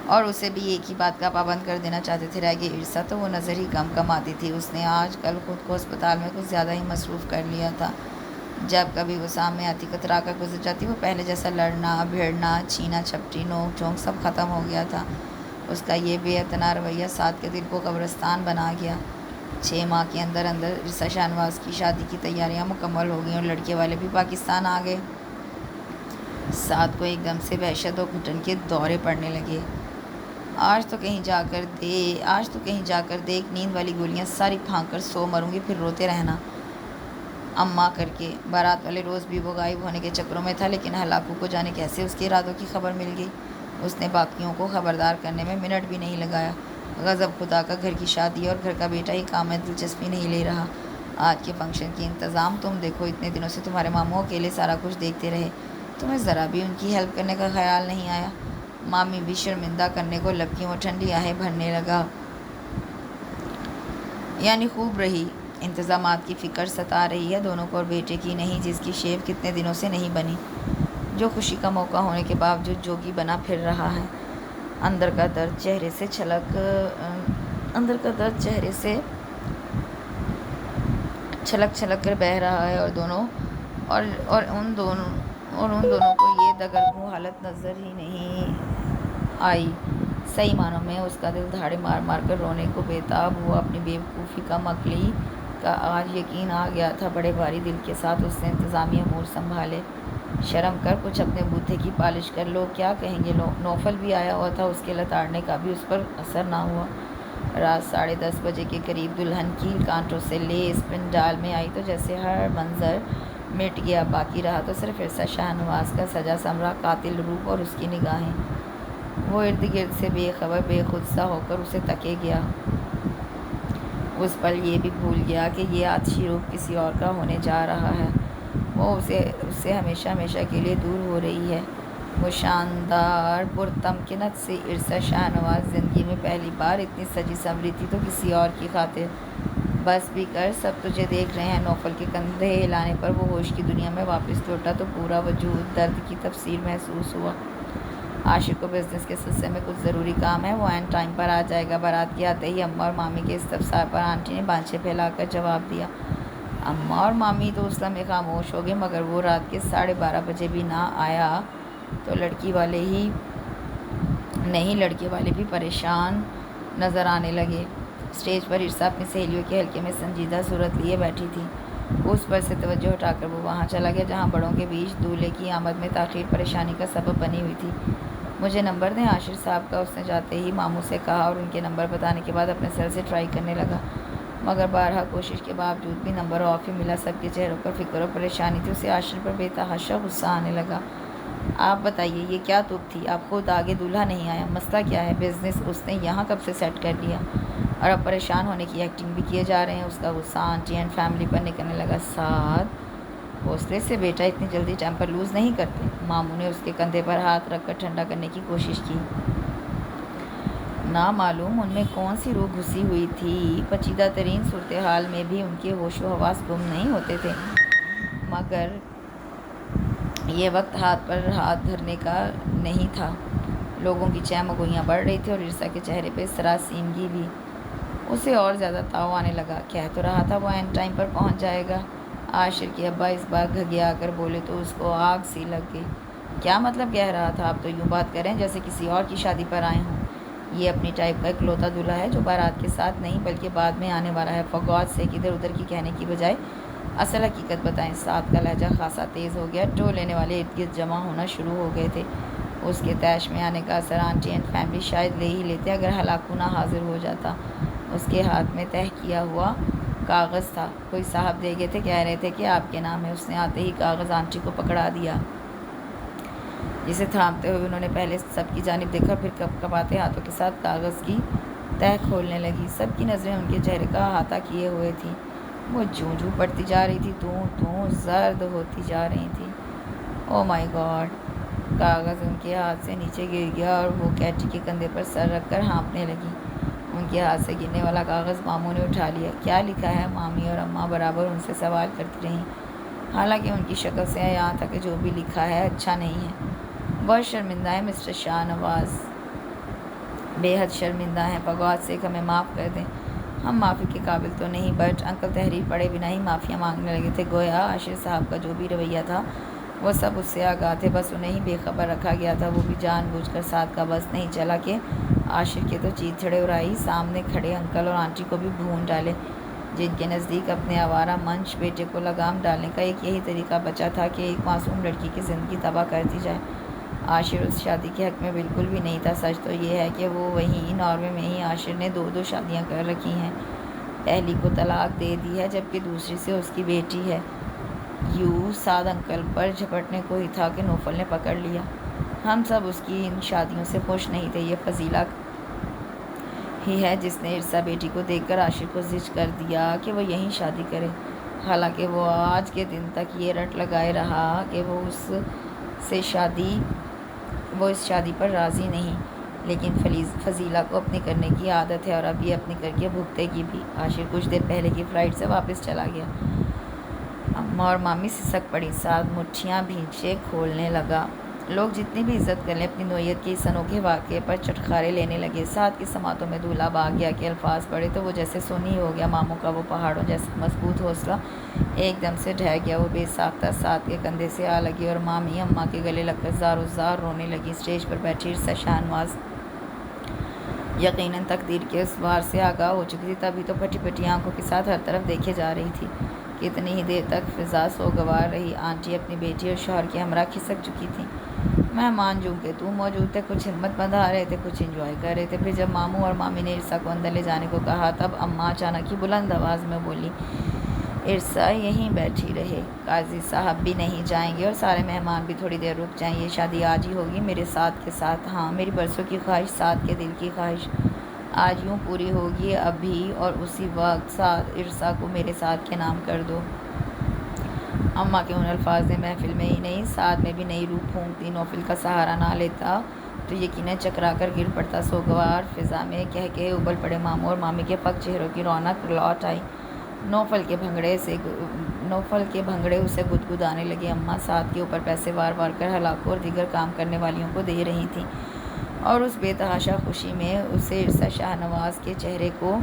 B: اور اسے بھی ایک ہی بات کا پابند کر دینا چاہتے تھے، رہ گئی عرصہ تو وہ نظر ہی کم آتی تھی۔ اس نے آج کل خود کو اسپتال میں کچھ زیادہ ہی مصروف کر لیا تھا۔ جب کبھی وہ سامنے آتی کترا کر گزر جاتی، وہ پہلے جیسا لڑنا بھیڑنا چھینا جھپٹی نوک جھونک سب ختم ہو گیا تھا۔ اس کا یہ بے اعتنا رویہ سعد کے دل کو قبرستان بنا گیا۔ 6 ماہ کے اندر عرصہ شاہنواز کی شادی کی تیاریاں مکمل ہو گئیں اور لڑکے والے بھی پاکستان آ گئے۔ سعد کو ایک دم سے وحشت اور گھٹن کے دورے پڑنے لگے۔ آج تو کہیں جا کر دیکھ، نیند والی گولیاں ساری پھانک کر سو مروں گی، پھر روتے رہنا اماں کر کے۔ بارات والے روز بھی وہ غائب ہونے کے چکروں میں تھا، لیکن ہلاکو کو جانے کیسے اس کے ارادوں کی خبر مل گئی۔ اس نے باقیوں کو خبردار کرنے میں منٹ بھی نہیں لگایا۔ غضب خدا کا، گھر کی شادی اور گھر کا بیٹا ہی کام میں دلچسپی نہیں لے رہا۔ آج کے فنکشن کی انتظام تم دیکھو، اتنے دنوں سے تمہارے ماموں اکیلے سارا کچھ دیکھتے رہے، تمہیں ذرا بھی ان کی ہیلپ کرنے کا خیال نہیں آیا۔ مامی بھی شرمندہ کرنے کو لبکیوں اور ٹھنڈی آہیں بھرنے لگا۔ یعنی خوب رہی، انتظامات کی فکر ستا رہی ہے دونوں کو، اور بیٹے کی نہیں جس کی شیو کتنے دنوں سے نہیں بنی، جو خوشی کا موقع ہونے کے باوجود جوگی بنا پھر رہا ہے۔ اندر کا درد چہرے سے چھلک کر بہہ رہا ہے، اور ان دونوں کو یہ دگرگوں حالت نظر ہی نہیں آئی۔ صحیح معنوں میں اس کا دل دھاڑے مار مار کر رونے کو بےتاب ہوا۔ اپنی بیوقوفی کا مکلی کا آج یقین آ گیا تھا۔ بڑے بھاری دل کے ساتھ اس نے انتظامی امور سنبھالے۔ شرم کر، کچھ اپنے بوتھے کی پالش کر، لوگ کیا کہیں گے۔ نوفل بھی آیا ہوا تھا، اس کے لتاڑنے کا بھی اس پر اثر نہ ہوا۔ رات 10:30 بجے کے قریب دلہن کیل کانٹوں سے لیس پنڈال میں آئی تو جیسے ہر منظر مٹ گیا، باقی رہا تو صرف عرصہ شاہنواز کا سجا سنورا قاتل روپ اور اس کی نگاہیں۔ وہ ارد گرد سے بے خبر بے خود سا ہو کر اسے تکے گیا۔ اس پل یہ بھی بھول گیا کہ یہ آتشی روپ کسی اور کا ہونے جا رہا ہے، وہ اس سے ہمیشہ کے لیے دور ہو رہی ہے۔ وہ شاندار پرتمکنت سے عرصہ شاہنواز زندگی میں پہلی بار اتنی سجی سنوری تھی تو کسی اور کی خاطر۔ بس بھی کر، سب تجھے دیکھ رہے ہیں۔ نوفل کے کندھے ہلانے پر وہ ہوش کی دنیا میں واپس لوٹا تو پورا وجود درد کی تفصیل محسوس ہوا۔ عاشق کو بزنس کے سلسلے میں کچھ ضروری کام ہے، وہ عین ٹائم پر آ جائے گا۔ بارات کے آتے ہی اماں اور مامی کے استفسار پر آنٹی نے بانچھیں پھیلا کر جواب دیا۔ اماں اور مامی تو اس لمحے خاموش ہو گئے، مگر وہ رات کے 12:30 بجے بھی نہ آیا تو لڑکی والے بھی پریشان نظر آنے لگے۔ اسٹیج پر عرصہ اپنی سہیلیوں کے حلقے میں سنجیدہ صورت لیے بیٹھی تھی۔ اس پر سے توجہ ہٹا کر وہ وہاں چلا گیا جہاں بڑوں کے بیچ دولہے کی آمد میں تاخیر پریشانی کا سبب بنی ہوئی تھی۔ مجھے نمبر دیں عاشر صاحب کا، اس نے جاتے ہی ماموں سے کہا، اور ان کے نمبر بتانے کے بعد اپنے سر سے ٹرائی کرنے لگا، مگر بارہا کوشش کے باوجود بھی نمبر آف ہی ملا۔ سب کے چہروں پر فکر اور پریشانی تھی۔ اسے عاشر پر بے تحاشا غصہ آنے لگا۔ آپ بتائیے، یہ کیا تب تھی؟ آپ خود آگے دولہا نہیں آیا، مسئلہ کیا ہے؟ بزنس اس نے یہاں کب سے سیٹ کر لیا اور اب پریشان ہونے کی ایکٹنگ بھی کیے جا رہے ہیں۔ اس کا غصہ آنٹی اینڈ فیملی پر نکلنے لگا۔ سعد، حوصلے سے بیٹا، اتنی جلدی ٹیمپر لوز نہیں کرتے۔ ماموں نے اس کے کندھے پر ہاتھ رکھ کر ٹھنڈا کرنے کی کوشش کی۔ نامعلوم ان میں کون سی روح گھسی ہوئی تھی، پیچیدہ ترین صورتحال میں بھی ان کے ہوش و حواس گم نہیں ہوتے تھے، مگر یہ وقت ہاتھ پر ہاتھ دھرنے کا نہیں تھا۔ لوگوں کی چہمگوئیاں بڑھ رہی تھی اور عرصہ کے چہرے پہ سراسیمگی بھی۔ اسے اور زیادہ تاؤ آنے لگا۔ کہہ تو رہا تھا وہ عین ٹائم پر پہنچ جائے گا۔ عاشر کے ابا اس بار گھگیا کر بولے تو اس کو آگ سی لگ گئی۔ کیا مطلب کہہ رہا تھا؟ آپ تو یوں بات کریں جیسے کسی اور کی شادی پر آئے ہوں۔ یہ اپنی ٹائپ کا اکلوتا دولہا ہے جو بارات کے ساتھ نہیں بلکہ بعد میں آنے والا ہے۔ فار گاڈ سیک، ادھر ادھر کی کہنے کی بجائے اصل حقیقت بتائیں۔ سعد کا لہجہ خاصا تیز ہو گیا۔ ٹو لینے والے ارد گرد جمع ہونا شروع ہو گئے تھے۔ اس کے طیش میں آنے کا اثر آنٹی اینڈ فیملی شاید لے ہی لیتے اگر ہلاکو نہ حاضر ہو جاتا۔ اس کے ہاتھ میں تہہ کیا ہوا کاغذ تھا۔ کوئی صاحب دے گئے تھے، کہہ رہے تھے کہ آپ کے نام ہے۔ اس نے آتے ہی کاغذ آنٹی کو پکڑا دیا، جسے تھامتے ہوئے انہوں نے پہلے سب کی جانب دیکھا، پھر کپکپاتے ہاتھوں کے ساتھ کاغذ کی تہہ کھولنے لگی۔ سب کی نظریں ان کے چہرے کا احاطہ کیے ہوئے تھیں۔ وہ جوں جوں بڑھتی جا رہی تھی، توں زرد ہوتی جا رہی تھی۔ او مائی گاڈ! کاغذ ان کے ہاتھ سے نیچے گر گیا اور وہ کیٹی کے کندھے پر سر رکھ کر ہانپنے لگی۔ ان کے ہاتھ سے گرنے والا کاغذ ماموں نے اٹھا لیا۔ کیا لکھا ہے؟ مامی اور اماں برابر ان سے سوال کرتی رہیں، حالانکہ ان کی شکل سے یہاں تھا کہ جو بھی لکھا ہے اچھا نہیں ہے۔ بہت شرمندہ ہے مسٹر شاہ نواز، بے حد شرمندہ ہیں۔ فار گاڈ سیک ہمیں معاف کر دیں، ہم معافی کے قابل تو نہیں۔ بٹ انکل تحریر پڑھے بنا ہی معافیاں مانگنے لگے تھے، گویا عاشر صاحب کا جو بھی رویہ تھا وہ سب اس سے آگاہ تھے، بس انہیں ہی بے خبر رکھا گیا تھا۔ وہ بھی جان بوجھ کر۔ سعد کا بس نہیں چلا کہ عاشر کے تو چیتھڑے اڑائی، سامنے کھڑے انکل اور آنٹی کو بھی بھون ڈالے، جن کے نزدیک اپنے آوارہ منش بیٹے کو لگام ڈالنے کا ایک یہی طریقہ بچا تھا کہ ایک معصوم لڑکی کی زندگی تباہ کر دی جائے۔ عاشر اس شادی کے حق میں بالکل بھی نہیں تھا۔ سچ تو یہ ہے کہ وہ وہیں ناروے میں ہی عاشر نے دو شادیاں کر رکھی ہیں، پہلی کو طلاق دے دی ہے جبکہ دوسری سے اس کی بیٹی ہے۔ یوں سعد انکل پر جھپٹنے کو ہی تھا کہ نوفل نے پکڑ لیا۔ ہم سب اس کی ان شادیوں سے خوش نہیں تھے، یہ فضیلہ ہی ہے جس نے ارسا بیٹی کو دیکھ کر عاشر کو زج کر دیا کہ وہ یہیں شادی کرے، حالانکہ وہ آج کے دن تک یہ رٹ لگائے رہا کہ وہ اس شادی پر راضی نہیں، لیکن فضیلہ کو اپنی کرنے کی عادت ہے اور اب یہ اپنی کر کے بھگتے گی بھی۔ عاشر کچھ دیر پہلے کی فلائٹ سے واپس چلا گیا۔ اماں اور مامی سسک پڑی، سعد مٹھیاں بھینچے کھولنے لگا۔ لوگ جتنی بھی عزت کر لیں، اپنی نوعیت کے اس انوکھے واقعے پر چٹخارے لینے لگے۔ سعد کی سماعتوں میں دولاب آ گیا کہ الفاظ پڑے تو وہ جیسے سونی ہو گیا۔ ماموں کا وہ پہاڑوں جیسا مضبوط حوصلہ ایک دم سے ڈھہ گیا۔ وہ بے ساختہ سعد کے کندھے سے آ لگی اور مامی اماں کے گلے لگ کر زار و زار رونے لگی۔ اسٹیج پر بیٹھی ارسا شاہ نواز یقیناً تقدیر کے اس وار سے آگاہ ہو چکی تھی، تبھی تو پھٹی پھٹی آنکھوں کے ساتھ ہر طرف دیکھے جا رہی تھی۔ کتنی ہی دیر تک فضا سوگوار رہی۔ آنٹی اپنی بیٹی اور شوہر کے ہمراہ کھسک چکی تھیں۔ مہمان جوں کہ توں موجود تھے، کچھ ہمت بندھا رہے تھے، کچھ انجوائے کر رہے تھے۔ پھر جب ماموں اور مامی نے ارسا کو اندر لے جانے کو کہا، تب اماں اچانک ہی بلند آواز میں بولی، ارسا یہیں بیٹھی رہے، قاضی صاحب بھی نہیں جائیں گے اور سارے مہمان بھی تھوڑی دیر رک جائیں، یہ شادی آج ہی ہوگی میرے سعد کے ساتھ۔ ہاں، میری برسوں کی خواہش، سعد کے دل کی خواہش آج یوں پوری ہوگی ابھی، اور اسی وقت ارسا کو میرے سعد کے نام کر دو۔ اماں کے ان الفاظ نے محفل میں ہی نہیں، سعد میں بھی نئی روح پھونک دی۔ نوفل کا سہارا نہ لیتا تو یقیناً چکرا کر گر پڑتا۔ سوگوار فضا میں کہہ ابل پڑے ماموں اور مامی کے پک چہروں کی رونق لوٹ آئی۔ نوفل کے بھنگڑے اسے گدگدانے لگے۔ اماں سعد کے اوپر پیسے وار وار کر ہلاکوں اور دیگر کام کرنے والیوں کو دے رہی تھیں، اور اس بے تحاشا خوشی میں اسے ارسا شاہ نواز کے چہرے کو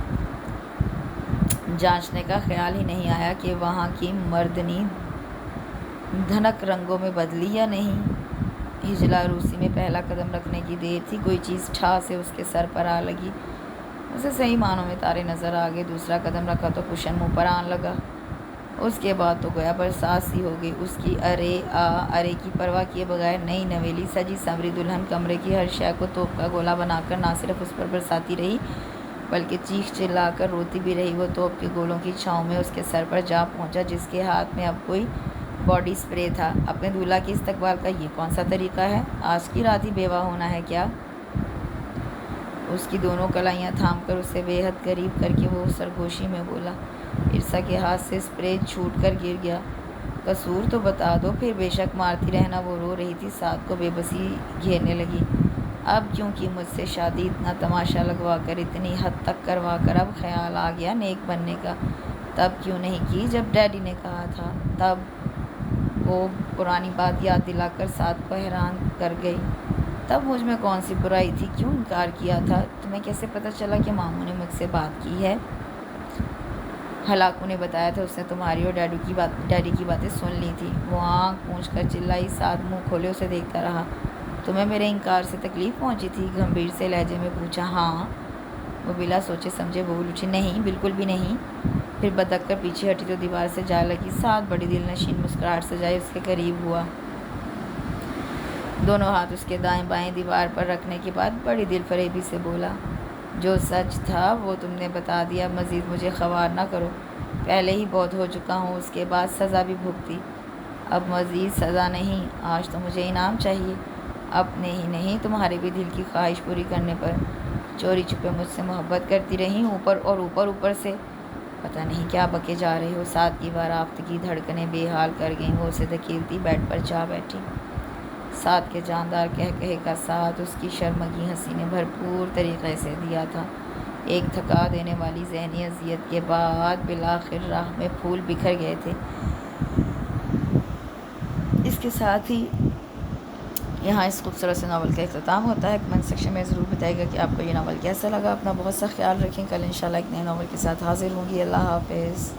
B: جانچنے کا خیال ہی نہیں آیا کہ وہاں کی مردنی دھنک رنگوں میں بدلی یا نہیں۔ ہجلا روسی میں پہلا قدم رکھنے کی دیر تھی، کوئی چیز ٹھا سے اس کے سر پر آ لگی، اسے صحیح معنوں میں تارے نظر آ گئے۔ دوسرا قدم رکھا تو کشن منہ پر آن لگا۔ اس کے بعد تو گویا برسات سی ہو گئی۔ اس کی ارے کی پرواہ کیے بغیر نئی نویلی سجی سنوری دلہن کمرے کی ہر شے کو توپ کا گولہ بنا کر نہ صرف اس پر برساتی رہی بلکہ چیخ چلا کر روتی بھی رہی۔ وہ توپ کے گولوں کی چھاؤں میں اس کے سر پر جا پہنچا، جس کے ہاتھ میں اب کوئی باڈی سپرے تھا۔ اپنے دولہا کے استقبال کا یہ کون سا طریقہ ہے؟ آج کی رات ہی بیوہ ہونا ہے کیا؟ اس کی دونوں کلائیاں تھام کر اسے بے حد قریب کر کے وہ سرگوشی میں بولا۔ ارسا کے ہاتھ سے سپرے چھوٹ کر گر گیا۔ قصور تو بتا دو، پھر بے شک مارتی رہنا۔ وہ رو رہی تھی۔ سعد کو بے بسی گھیرنے لگی۔ اب کیوں کی مجھ سے شادی؟ اتنا تماشا لگوا کر، اتنی حد تک کروا کر اب خیال آ گیا نیک بننے کا؟ تب کیوں نہیں کی جب ڈیڈی نے کہا تھا؟ تب وہ پرانی بات یاد دلا کر سعد کو حیران کر گئی۔ تب مجھ میں کون سی برائی تھی؟ کیوں انکار کیا تھا؟ تمہیں کیسے پتہ چلا کہ ماموں نے مجھ سے بات کی ہے؟ ہلاکو نے بتایا تھا، اس نے تمہاری اور ڈیڈی کی باتیں سن لی تھی۔ وہ آنکھ پونچھ کر چلائی۔ سعد منہ کھولے اسے دیکھتا رہا۔ تمہیں میرے انکار سے تکلیف پہنچی تھی؟ گمبھیر سے لہجے میں پوچھا۔ ہاں، وہ بلا سوچے سمجھے بول اٹھی۔ نہیں، بالکل بھی نہیں۔ پھر بدک کر پیچھے ہٹی تو دیوار سے جا لگی۔ سعد بڑی دل نشین مسکراہٹ سجائے اس کے قریب ہوا۔ دونوں ہاتھ اس کے دائیں بائیں دیوار پر رکھنے کے بعد بڑی دل فریبی سے بولا، جو سچ تھا وہ تم نے بتا دیا، مزید مجھے خوار نہ کرو، پہلے ہی بہت ہو چکا ہوں، اس کے بعد سزا بھی بھگتی، اب مزید سزا نہیں، آج تو مجھے انعام چاہیے، اپنے ہی نہیں تمہارے بھی دل کی خواہش پوری کرنے پر چوری چھپے مجھ سے محبت کرتی رہی، اوپر سے پتہ نہیں کیا بکے جا رہے ہو۔ ساتھ کی بار آفتگی دھڑکنیں بے حال کر گئیں، وہ اسے دھکیلتی بیڈ پر جا بیٹھی۔ ساتھ کے جاندار کہے کا ساتھ اس کی شرمگی ہنسی نے بھرپور طریقے سے دیا تھا۔ ایک تھکا دینے والی ذہنی اذیت کے بعد بالآخر راہ میں پھول بکھر گئے تھے۔ اس کے ساتھ ہی یہاں اس خوبصورت سے ناول کا اختتام ہوتا ہے۔ کمنٹ سیکشن میں ضرور بتائیے گا کہ آپ کو یہ ناول کیسا لگا۔ اپنا بہت سا خیال رکھیں، کل انشاءاللہ ایک نئے ناول کے ساتھ حاضر ہوں گی۔ اللہ حافظ۔